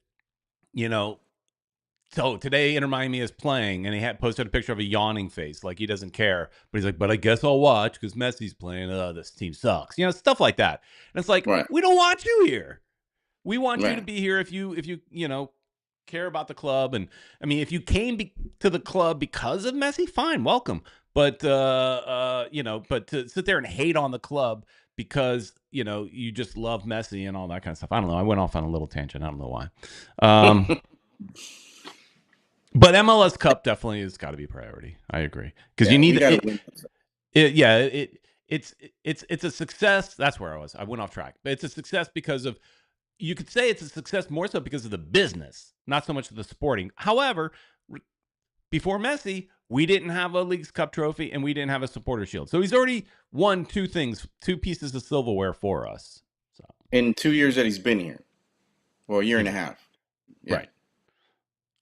so today Inter Miami is playing, and he had posted a picture of a yawning face, like he doesn't care. But he's like, but I guess I'll watch because Messi's playing. This team sucks. Stuff like that. And it's like, Right. we don't want you here. We want you Right. to be here if you care about the club. And I mean, if you came to the club because of Messi, fine, welcome. But but to sit there and hate on the club because you just love Messi and all that kind of stuff. I don't know. I went off on a little tangent. I don't know why. But MLS Cup definitely has got to be a priority. I agree, because you need we gotta it. win. It's a success. That's where I was. I went off track, but it's a success because of. You could say it's a success more so because of the business, not so much of the sporting. However, before Messi, we didn't have a Leagues Cup trophy and we didn't have a supporter shield. So he's already won two pieces of silverware for us. So In 2 years that he's been here, well, a year and a half. Yeah. Right.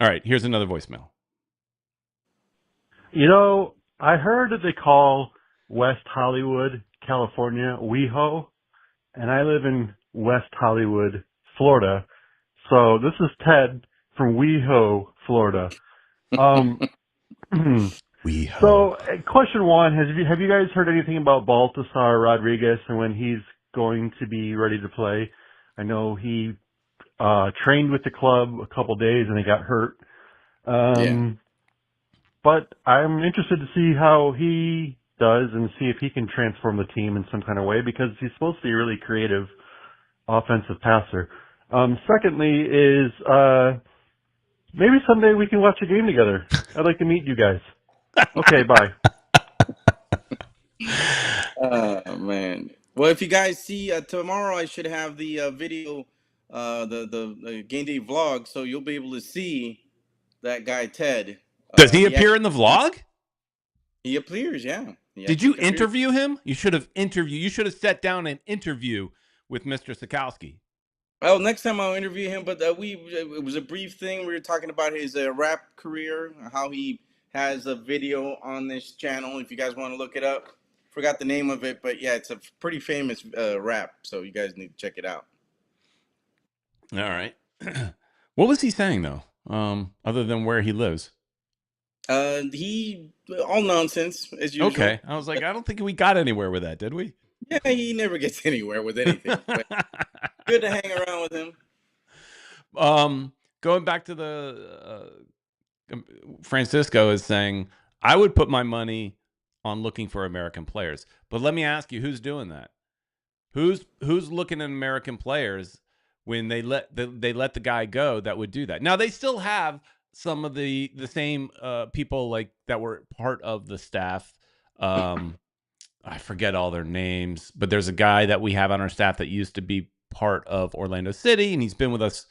All right. Here's another voicemail. I heard that they call West Hollywood, California, WeHo, and I live in West Hollywood, Florida. So this is Ted from WeHo, Florida. WeHo. So question one, have you guys heard anything about Baltasar Rodrigues and when he's going to be ready to play? I know he trained with the club a couple days and he got hurt. But I'm interested to see how he does and see if he can transform the team in some kind of way, because he's supposed to be a really creative offensive passer. Secondly is maybe someday we can watch a game together. I'd like to meet you guys. Okay, bye. Oh, man. Well, if you guys see tomorrow, I should have the video, the game day vlog, so you'll be able to see that guy Ted. Does he appear in the vlog? He appears, yeah. Did you interview him? You should have sat down and interview with Mr. Sikowski. Well, next time I'll interview him, but it was a brief thing. We were talking about his rap career, how he has a video on this channel. If you guys want to look it up, forgot the name of it, but yeah, it's a pretty famous rap, so you guys need to check it out. All right. What was he saying though? Other than where he lives? He all nonsense as usual. Okay, I was like, I don't think we got anywhere with that, did we? Yeah, he never gets anywhere with anything. But good to hang around with him. Going back to the Francisco is saying, I would put my money on looking for American players. But let me ask you, who's doing that? Who's looking at American players when they let the guy go that would do that? Now they still have some of the same people like that were part of the staff. I forget all their names, but there's a guy that we have on our staff that used to be part of Orlando City, and he's been with us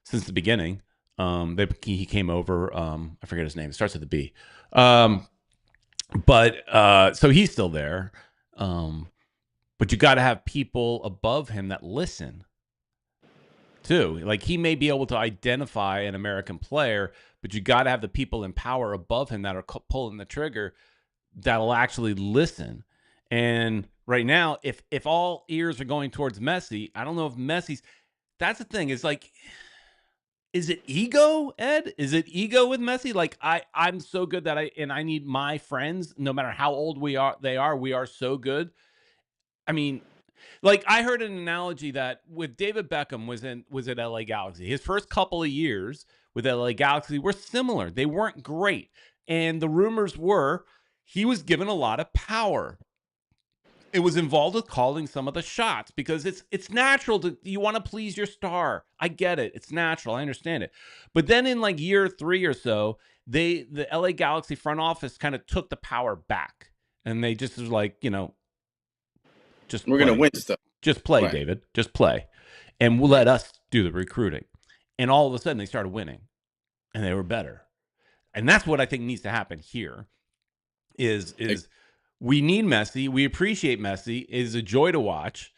since the beginning. He came over. I forget his name. It starts with a B. But so he's still there. But you got to have people above him that listen too. Like, he may be able to identify an American player, but you got to have the people in power above him that are pulling the trigger that'll actually listen. And right now, if all ears are going towards Messi, I don't know if Messi's. That's the thing. Is like, is it ego, Ed? Is it ego with Messi? Like, I'm so good that I need my friends, no matter how old we are so good. I mean, like, I heard an analogy that with David Beckham was at LA Galaxy. His first couple of years with LA Galaxy were similar. They weren't great. And the rumors were he was given a lot of power. It was involved with calling some of the shots because it's natural to you want to please your star. I get it. It's natural. I understand it. But then in like year 3 or so, the LA Galaxy front office kind of took the power back. And they just was like, just We're play. gonna win stuff. Just play, Right. David. Just play. And we'll let us do the recruiting. And all of a sudden they started winning. And they were better. And that's what I think needs to happen here is we need Messi. We appreciate Messi. It is a joy to watch.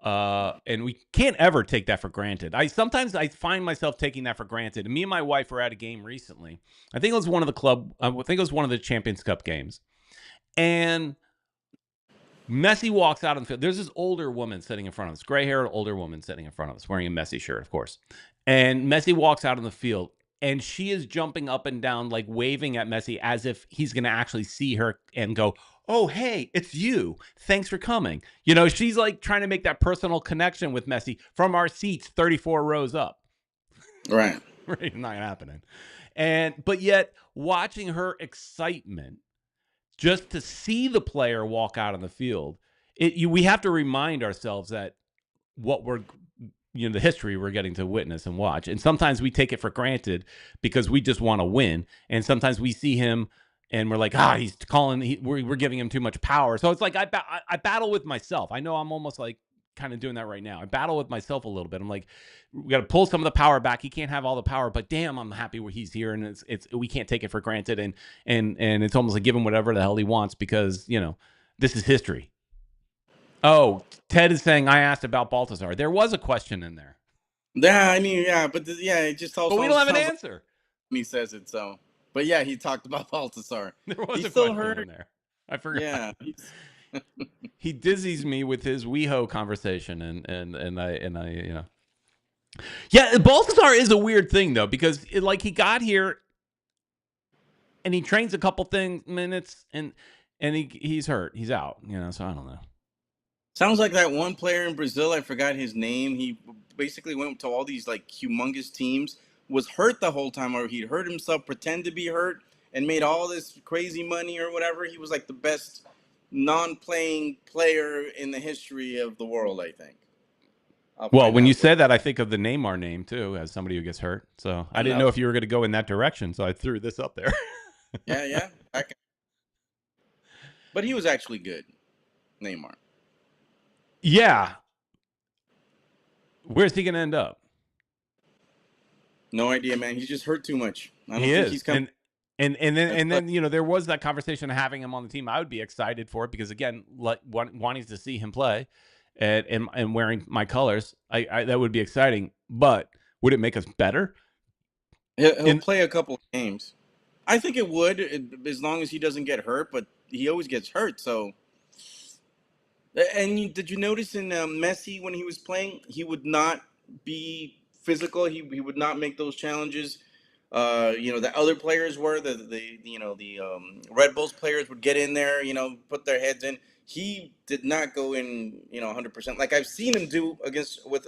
And we can't ever take that for granted. Sometimes I find myself taking that for granted. And me and my wife were at a game recently. I think it was one of the Champions Cup games. And Messi walks out on the field. There's this older woman sitting in front of us, gray-haired older woman sitting in front of us, wearing a Messi shirt, of course. And Messi walks out on the field. And she is jumping up and down, like waving at Messi as if he's going to actually see her and go, "Oh, hey, it's you. Thanks for coming." She's like trying to make that personal connection with Messi from our seats 34 rows up. Right. Right, not happening. But yet watching her excitement just to see the player walk out on the field, we have to remind ourselves that what we're the history we're getting to witness and watch. And sometimes we take it for granted because we just want to win. And sometimes we see him and we're like, he's calling, we're giving him too much power. So it's like, I battle with myself. I know I'm almost like kind of doing that right now. I battle with myself a little bit. I'm like, we got to pull some of the power back. He can't have all the power, but damn, I'm happy where he's here. And we can't take it for granted. And it's almost like give him whatever the hell he wants because, this is history. Oh, Ted is saying I asked about Baltazar. There was a question in there. Yeah, I mean, yeah, but it just also. But we don't have an answer. When he says it, so. But yeah, he talked about Baltazar. There was he a still question heard in there. I forgot. Yeah. He dizzies me with his WeHo conversation, and I. Yeah, Baltazar is a weird thing though because he got here, and he trains a couple minutes, and he's hurt. He's out. So I don't know. Sounds like that one player in Brazil, I forgot his name. He basically went to all these like humongous teams, was hurt the whole time, or he'd hurt himself, pretend to be hurt, and made all this crazy money or whatever. He was like the best non-playing player in the history of the world, I think. Well, when you said that, I think of the Neymar name too, as somebody who gets hurt. So I didn't know if you were going to go in that direction, so I threw this up there. Yeah. But he was actually good, Neymar. Yeah. Where's he going to end up? No idea, man. He's just hurt too much. I don't think is. He's coming. And then there was that conversation of having him on the team. I would be excited for it because again, wanting to see him play and wearing my colors, I that would be exciting. But would it make us better? He'll play a couple of games. I think it would, as long as he doesn't get hurt. But he always gets hurt, so. And did you notice in Messi when he was playing, he would not be physical. He would not make those challenges. The other players were the Red Bulls players would get in there, put their heads in. He did not go in, 100%. Like I've seen him do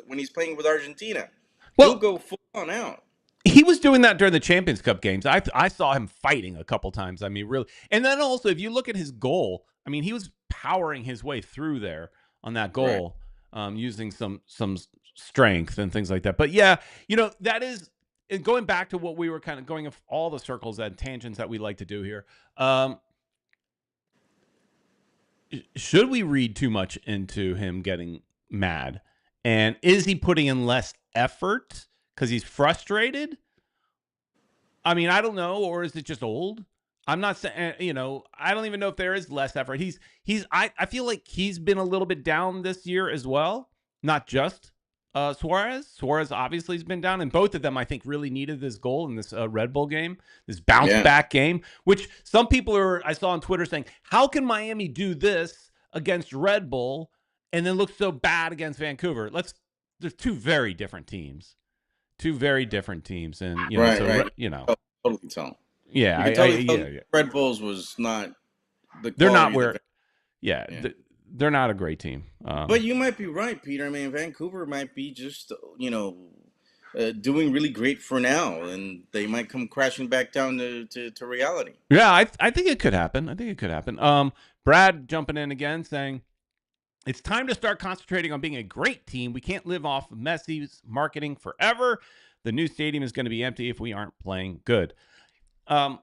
when he's playing with Argentina. Well, he'll go full on out. He was doing that during the Champions Cup games. I saw him fighting a couple times. I mean, really. And then also, if you look at his goal, I mean, he was powering his way through there on that goal, right. Using some strength and things like that. But yeah, that is going back to what we were kind of going of all the circles and tangents that we like to do here. Should we read too much into him getting mad? And is he putting in less effort because he's frustrated? I mean, I don't know. Or is it just old? I'm not saying, I don't even know if there is less effort. I feel like he's been a little bit down this year as well. Not just Suarez. Suarez obviously has been down, and both of them, I think, really needed this goal in this Red Bull game, this bounce back game, which some people I saw on Twitter saying, how can Miami do this against Red Bull and then look so bad against Vancouver? There's two very different teams. And, right. Totally tell. Yeah, yeah. Red Bulls was not the. They're not where. They're not a great team. But you might be right, Peter. I mean, Vancouver might be just doing really great for now, and they might come crashing back down to reality. Yeah, I think it could happen. I think it could happen. Brad jumping in again saying, it's time to start concentrating on being a great team. We can't live off of Messi's marketing forever. The new stadium is going to be empty if we aren't playing good. I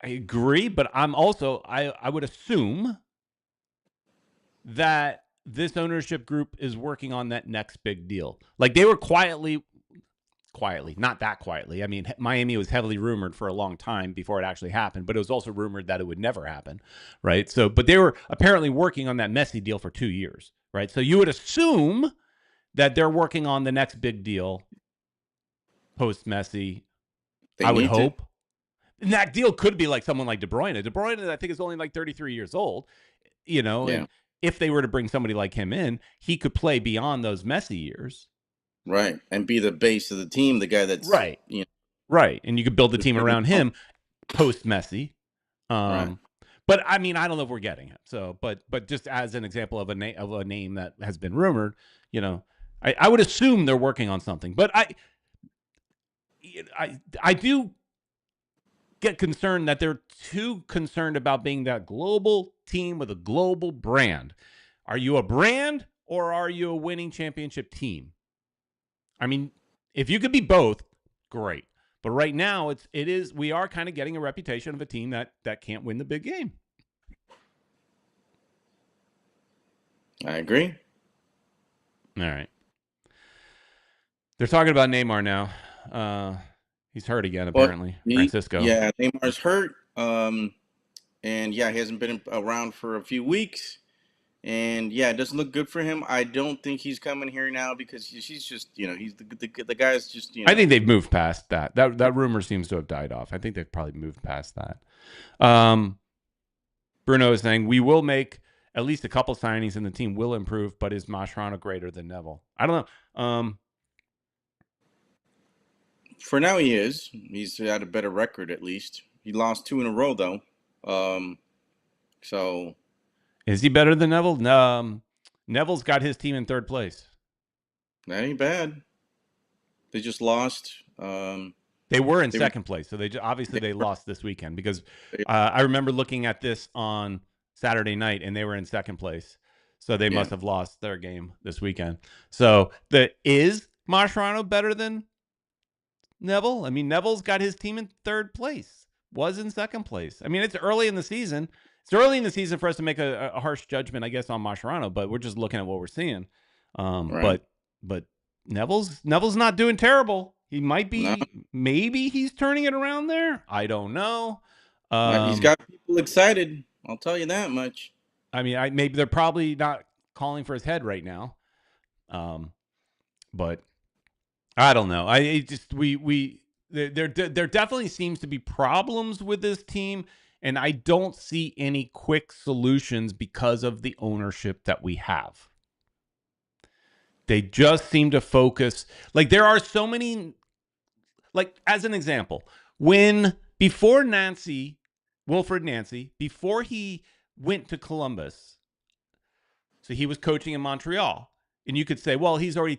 agree, but I'm also, I would assume that this ownership group is working on that next big deal. Like they were quietly, not that quietly. I mean, Miami was heavily rumored for a long time before it actually happened, but it was also rumored that it would never happen, right? So, but they were apparently working on that Messi deal for 2 years, right? So you would assume that they're working on the next big deal post Messi. I would hope. And that deal could be like someone like De Bruyne. De Bruyne, I think, is only like 33 years old, and if they were to bring somebody like him in, he could play beyond those Messi years. Right, and be the base of the team, the guy that's right, right, and you could build the team around him post Messi. Right. But I mean, I don't know if we're getting it. So, but just as an example of a name that has been rumored, I would assume they're working on something. But I do get concerned that they're too concerned about being that global team with a global brand. Are you a brand or are you a winning championship team? I mean, if you could be both, great. But right now, we are kind of getting a reputation of a team that can't win the big game. I agree. All right. They're talking about Neymar now. He's hurt again, apparently. Francisco. Yeah, Neymar's hurt. And yeah, he hasn't been around for a few weeks. And yeah, it doesn't look good for him. I don't think he's coming here now because he's just, he's the guy's just, I think they've moved past that. That rumor seems to have died off. I think they've probably moved past that. Bruno is saying, we will make at least a couple signings and the team will improve, but is Mascherano greater than Neville? I don't know. For now, he is. He's had a better record, at least. He lost 2 in a row, though. So, is he better than Neville? Neville's got his team in 3rd place. That ain't bad. They just lost. They were in 2nd place, so they lost this weekend because I remember looking at this on Saturday night, and they were in 2nd place, so they must have lost their game this weekend. So, is Mascherano better than Neville? I mean, Neville's got his team in 3rd place, was in 2nd place. I mean, it's early in the season. It's early in the season for us to make a harsh judgment, I guess, on Mascherano, but we're just looking at what we're seeing. Right. But Neville's not doing terrible. He might be, maybe he's turning it around there. I don't know. He's got people excited. I'll tell you that much. I mean, maybe they're probably not calling for his head right now. But I don't know. There definitely seems to be problems with this team, and I don't see any quick solutions because of the ownership that we have. They just seem to focus. Like there are so many. Like as an example, before Wilfred Nancy, before he went to Columbus, so he was coaching in Montreal. And you could say, well, he's already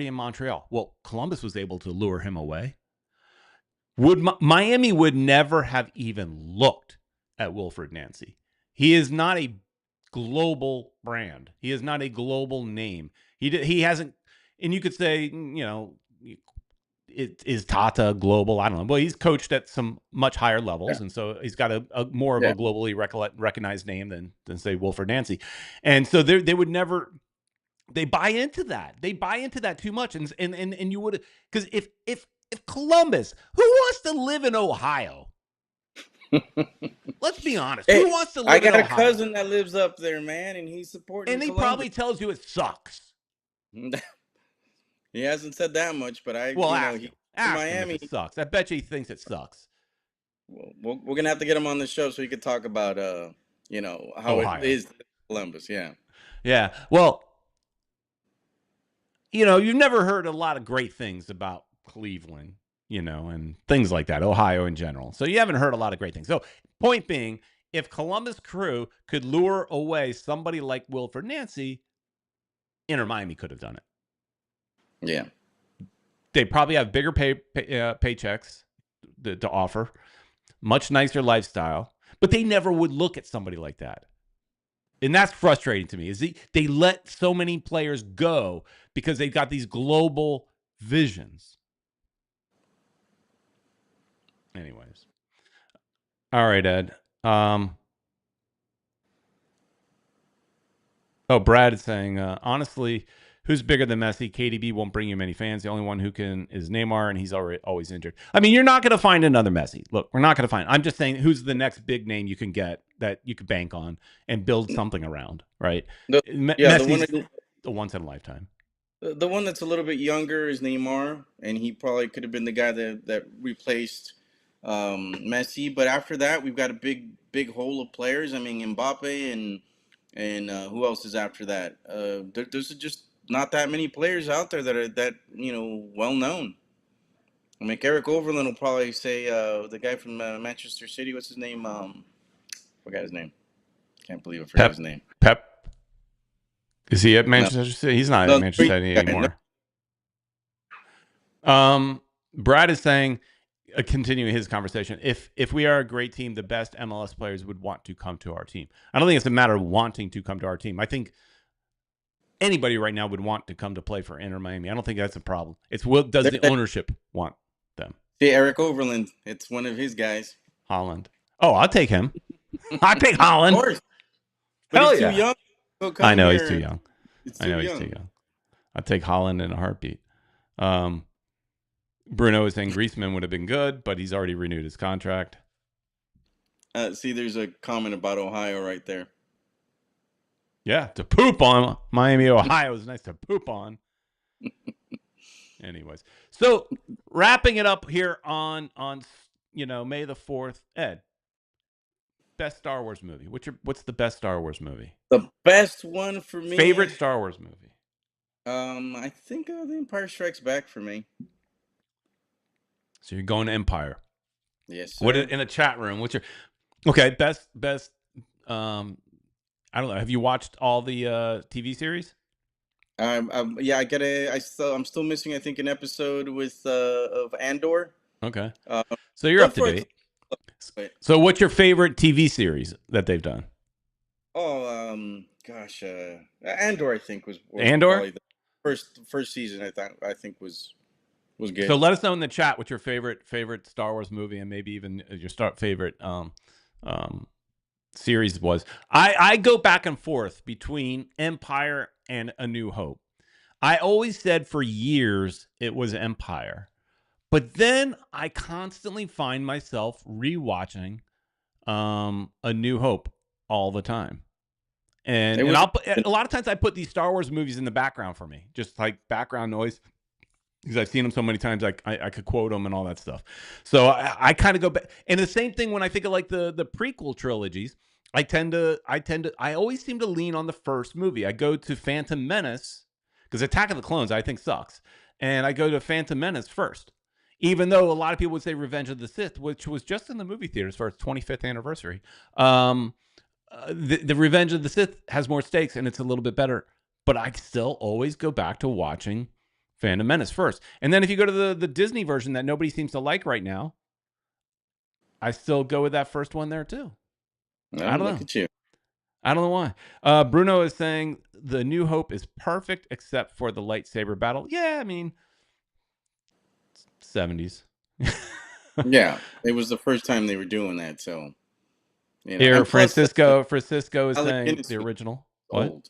in Montreal. Well, Columbus was able to lure him away. Miami would never have even looked at Wilfred Nancy. He is not a global brand. He is not a global name. He hasn't, and you could say, is Tata global? I don't know. Well, he's coached at some much higher levels, and so he's got a more of a globally recognized name than say Wilfred Nancy. And so they would never. They buy into that. They buy into that too much, and you would, because if Columbus, who wants to live in Ohio? Let's be honest. Hey, who wants to live in Ohio? I got a cousin that lives up there, man, and he's supporting. And he Columbus. probably tells you it sucks. He hasn't said that much, but Miami it sucks. I bet you he thinks it sucks. Well, we're gonna have to get him on the show so he could talk about how Ohio. It is Columbus. Yeah. Well. You've never heard a lot of great things about Cleveland, and things like that, Ohio in general. So you haven't heard a lot of great things. So point being, if Columbus Crew could lure away somebody like Wilfred Nancy, Inter Miami could have done it. Yeah. they probably have bigger paychecks to offer, much nicer lifestyle, but they never would look at somebody like that. And that's frustrating to me. Is they let so many players go because they've got these global visions. Anyways. All right, Ed. Brad is saying, honestly, who's bigger than Messi? KDB won't bring you many fans. The only one who can is Neymar, and he's always injured. I mean, you're not going to find another Messi. Look, we're not going to find. I'm just saying, who's the next big name you can get that you could bank on and build something around, right? Messi's the once in a lifetime. The one that's a little bit younger is Neymar, and he probably could have been the guy that replaced Messi. But after that, we've got a big hole of players. I mean, Mbappe and who else is after that? There's just not that many players out there that are well known. I mean, Eric Overland will probably say the guy from Manchester City. What's his name? Forgot his name. Can't believe I forgot his name. Pep. Is he at Manchester City? He's not at Manchester City anymore. Brad is saying, continuing his conversation, if we are a great team, the best MLS players would want to come to our team. I don't think it's a matter of wanting to come to our team. I think anybody right now would want to come to play for Inter Miami. I don't think that's a problem. It's does the ownership want them? See, Eric Overland, it's one of his guys. Holland. Oh, I'll take him. I'll take Holland. Of course. But Hell he's yeah. too young. I know he's too young. He's too young. I'll take Holland in a heartbeat. Bruno is saying Griezmann would have been good, but he's already renewed his contract. See, there's a comment about Ohio right there. Yeah, to poop on. Miami, Ohio is nice to poop on. Anyways, so wrapping it up here on May the 4th, Ed. Best Star Wars movie. What's the best Star Wars movie? The best one for me. Favorite Star Wars movie? I think The Empire Strikes Back for me. So you're going to Empire. Yes, sir. What in a chat room? What's your best? I don't know. Have you watched all the TV series? Yeah, I'm still missing, I think, an episode of Andor. Okay. So you're up to date. So what's your favorite TV series that they've done? Oh, gosh, Andor, I think was Andor? The first season. I think was good. So let us know in the chat what your favorite Star Wars movie and maybe even your favorite series was. I go back and forth between Empire and A New Hope. I always said for years it was Empire. But then I constantly find myself rewatching A New Hope all the time. And a lot of times I put these Star Wars movies in the background for me, just like background noise, because I've seen them so many times I could quote them and all that stuff. So I kind of go back. And the same thing when I think of like the prequel trilogies, I always seem to lean on the first movie. I go to Phantom Menace because Attack of the Clones I think sucks. And I go to Phantom Menace first. Even though a lot of people would say Revenge of the Sith, which was just in the movie theaters for its 25th anniversary, the Revenge of the Sith has more stakes and it's a little bit better. But I still always go back to watching Phantom Menace first. And then if you go to the Disney version that nobody seems to like right now, I still go with that first one there too. I don't know. Look at you. I don't know why. Bruno is saying The New Hope is perfect except for the lightsaber battle. Yeah, I mean... 70s. Yeah, it was the first time they were doing that. So here, Francisco is saying Guinness the original. What? Old.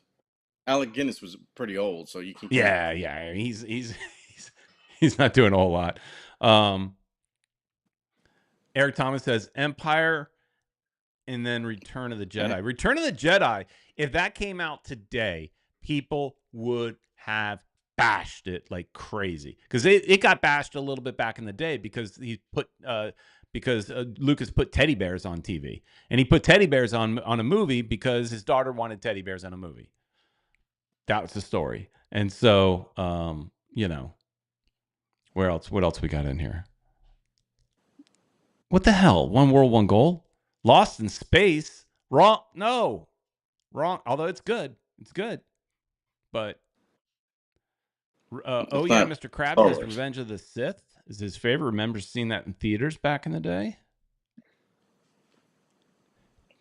Alec Guinness was pretty old, so you can. Yeah. He's not doing a whole lot. Eric Thomas says Empire, and then Return of the Jedi. Return of the Jedi. If that came out today, people would have bashed it like crazy because it got bashed a little bit back in the day because Lucas put teddy bears on TV, and he put teddy bears on a movie because his daughter wanted teddy bears on a movie. That was the story. And so what else we got in here? What the hell? One World, One Goal? Lost in Space? Wrong. Although it's good, but Oh yeah, Mr. Krabs says Revenge of the Sith is his favorite. Remember seeing that in theaters back in the day.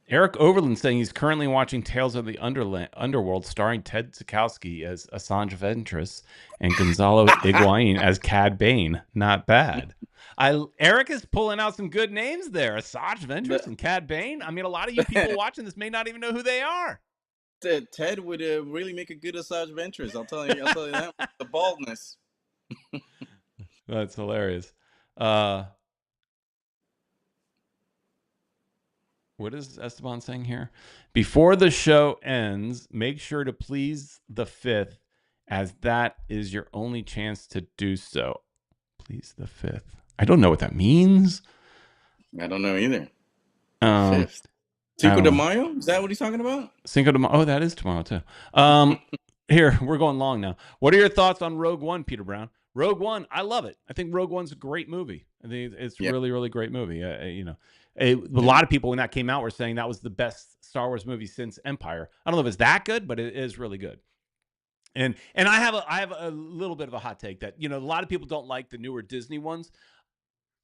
Eric Overland saying he's currently watching Tales of the Underworld, starring Ted Sikowski as Assange Ventress and Gonzalo Higuain as Cad Bane. Not bad. Eric is pulling out some good names there. Assange Ventress and Cad Bane. I mean, a lot of you people watching this may not even know who they are. Ted would really make a good Assange Ventress. I'll tell you that. The baldness. That's hilarious. What is Esteban saying here? Before the show ends, make sure to please the 5th, as that is your only chance to do so. Please the 5th. I don't know what that means. I don't know either. 5th. Cinco de Mayo? Is that what he's talking about? Cinco de Mayo. Oh, that is tomorrow too. Here, we're going long now. What are your thoughts on Rogue One, Peter Brown? Rogue One, I love it. I think Rogue One's a great movie. I think it's really, really great movie. A lot of people when that came out were saying that was the best Star Wars movie since Empire. I don't know if it's that good, but it is really good. And I have a little bit of a hot take that, a lot of people don't like the newer Disney ones.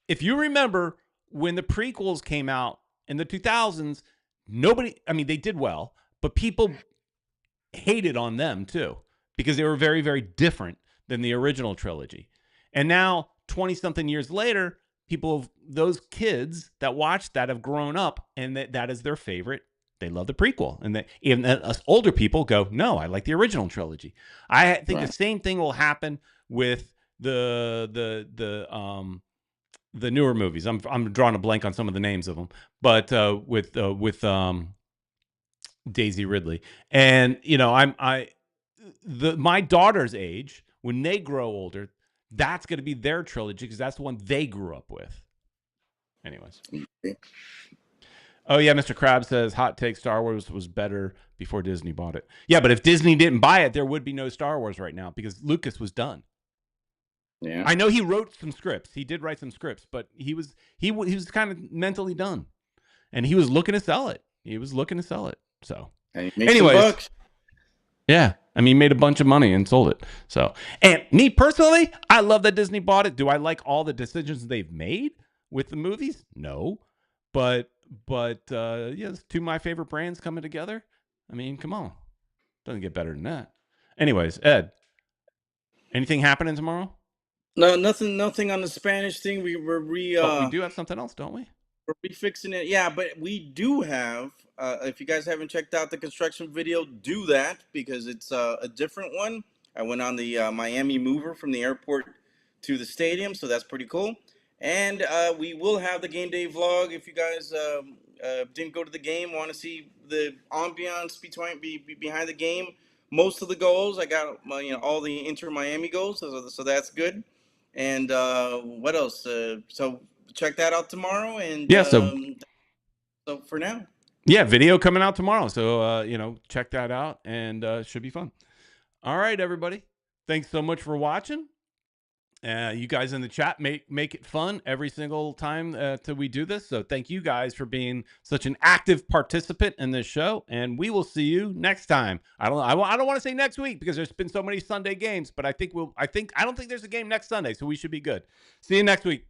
If you remember when the prequels came out in the 2000s, they did well, but people hated on them too because they were very, very different than the original trilogy. And now 20 something years later, those kids that watched that have grown up and that is their favorite. They love the prequel, and even us older people go, no, I like the original trilogy. I think the same thing will happen with the newer movies. I'm drawing a blank on some of the names of them, but with Daisy Ridley, and my daughter's age, when they grow older, that's going to be their trilogy because that's the one they grew up with. Anyways. Oh, yeah, Mr. Krabs says, hot take, Star Wars was better before Disney bought it. Yeah, but if Disney didn't buy it, there would be no Star Wars right now because Lucas was done. Yeah. I know he wrote some scripts. He did write some scripts, but he was kind of mentally done. And he was looking to sell it. So, anyways. Yeah. He made a bunch of money and sold it. So, and me personally, I love that Disney bought it. Do I like all the decisions they've made with the movies? No. But it's two of my favorite brands coming together. Come on. Doesn't get better than that. Anyways, Ed, anything happening tomorrow? No, nothing on the Spanish thing. But we do have something else, don't we? We're refixing it. Yeah, but we do have, if you guys haven't checked out the construction video, do that because it's a different one. I went on the Miami mover from the airport to the stadium, so that's pretty cool. And we will have the game day vlog. If you guys didn't go to the game, want to see the ambiance behind the game, most of the goals, I got all the Inter Miami goals, so that's good. And what else? So check that out tomorrow. And so for now. Yeah, video coming out tomorrow. So check that out, and should be fun. All right, everybody. Thanks so much for watching. You guys in the chat make it fun every single time till we do this. So thank you guys for being such an active participant in this show, and we will see you next time. I don't want to say next week because there's been so many Sunday games, but I don't think there's a game next Sunday, so we should be good. See you next week.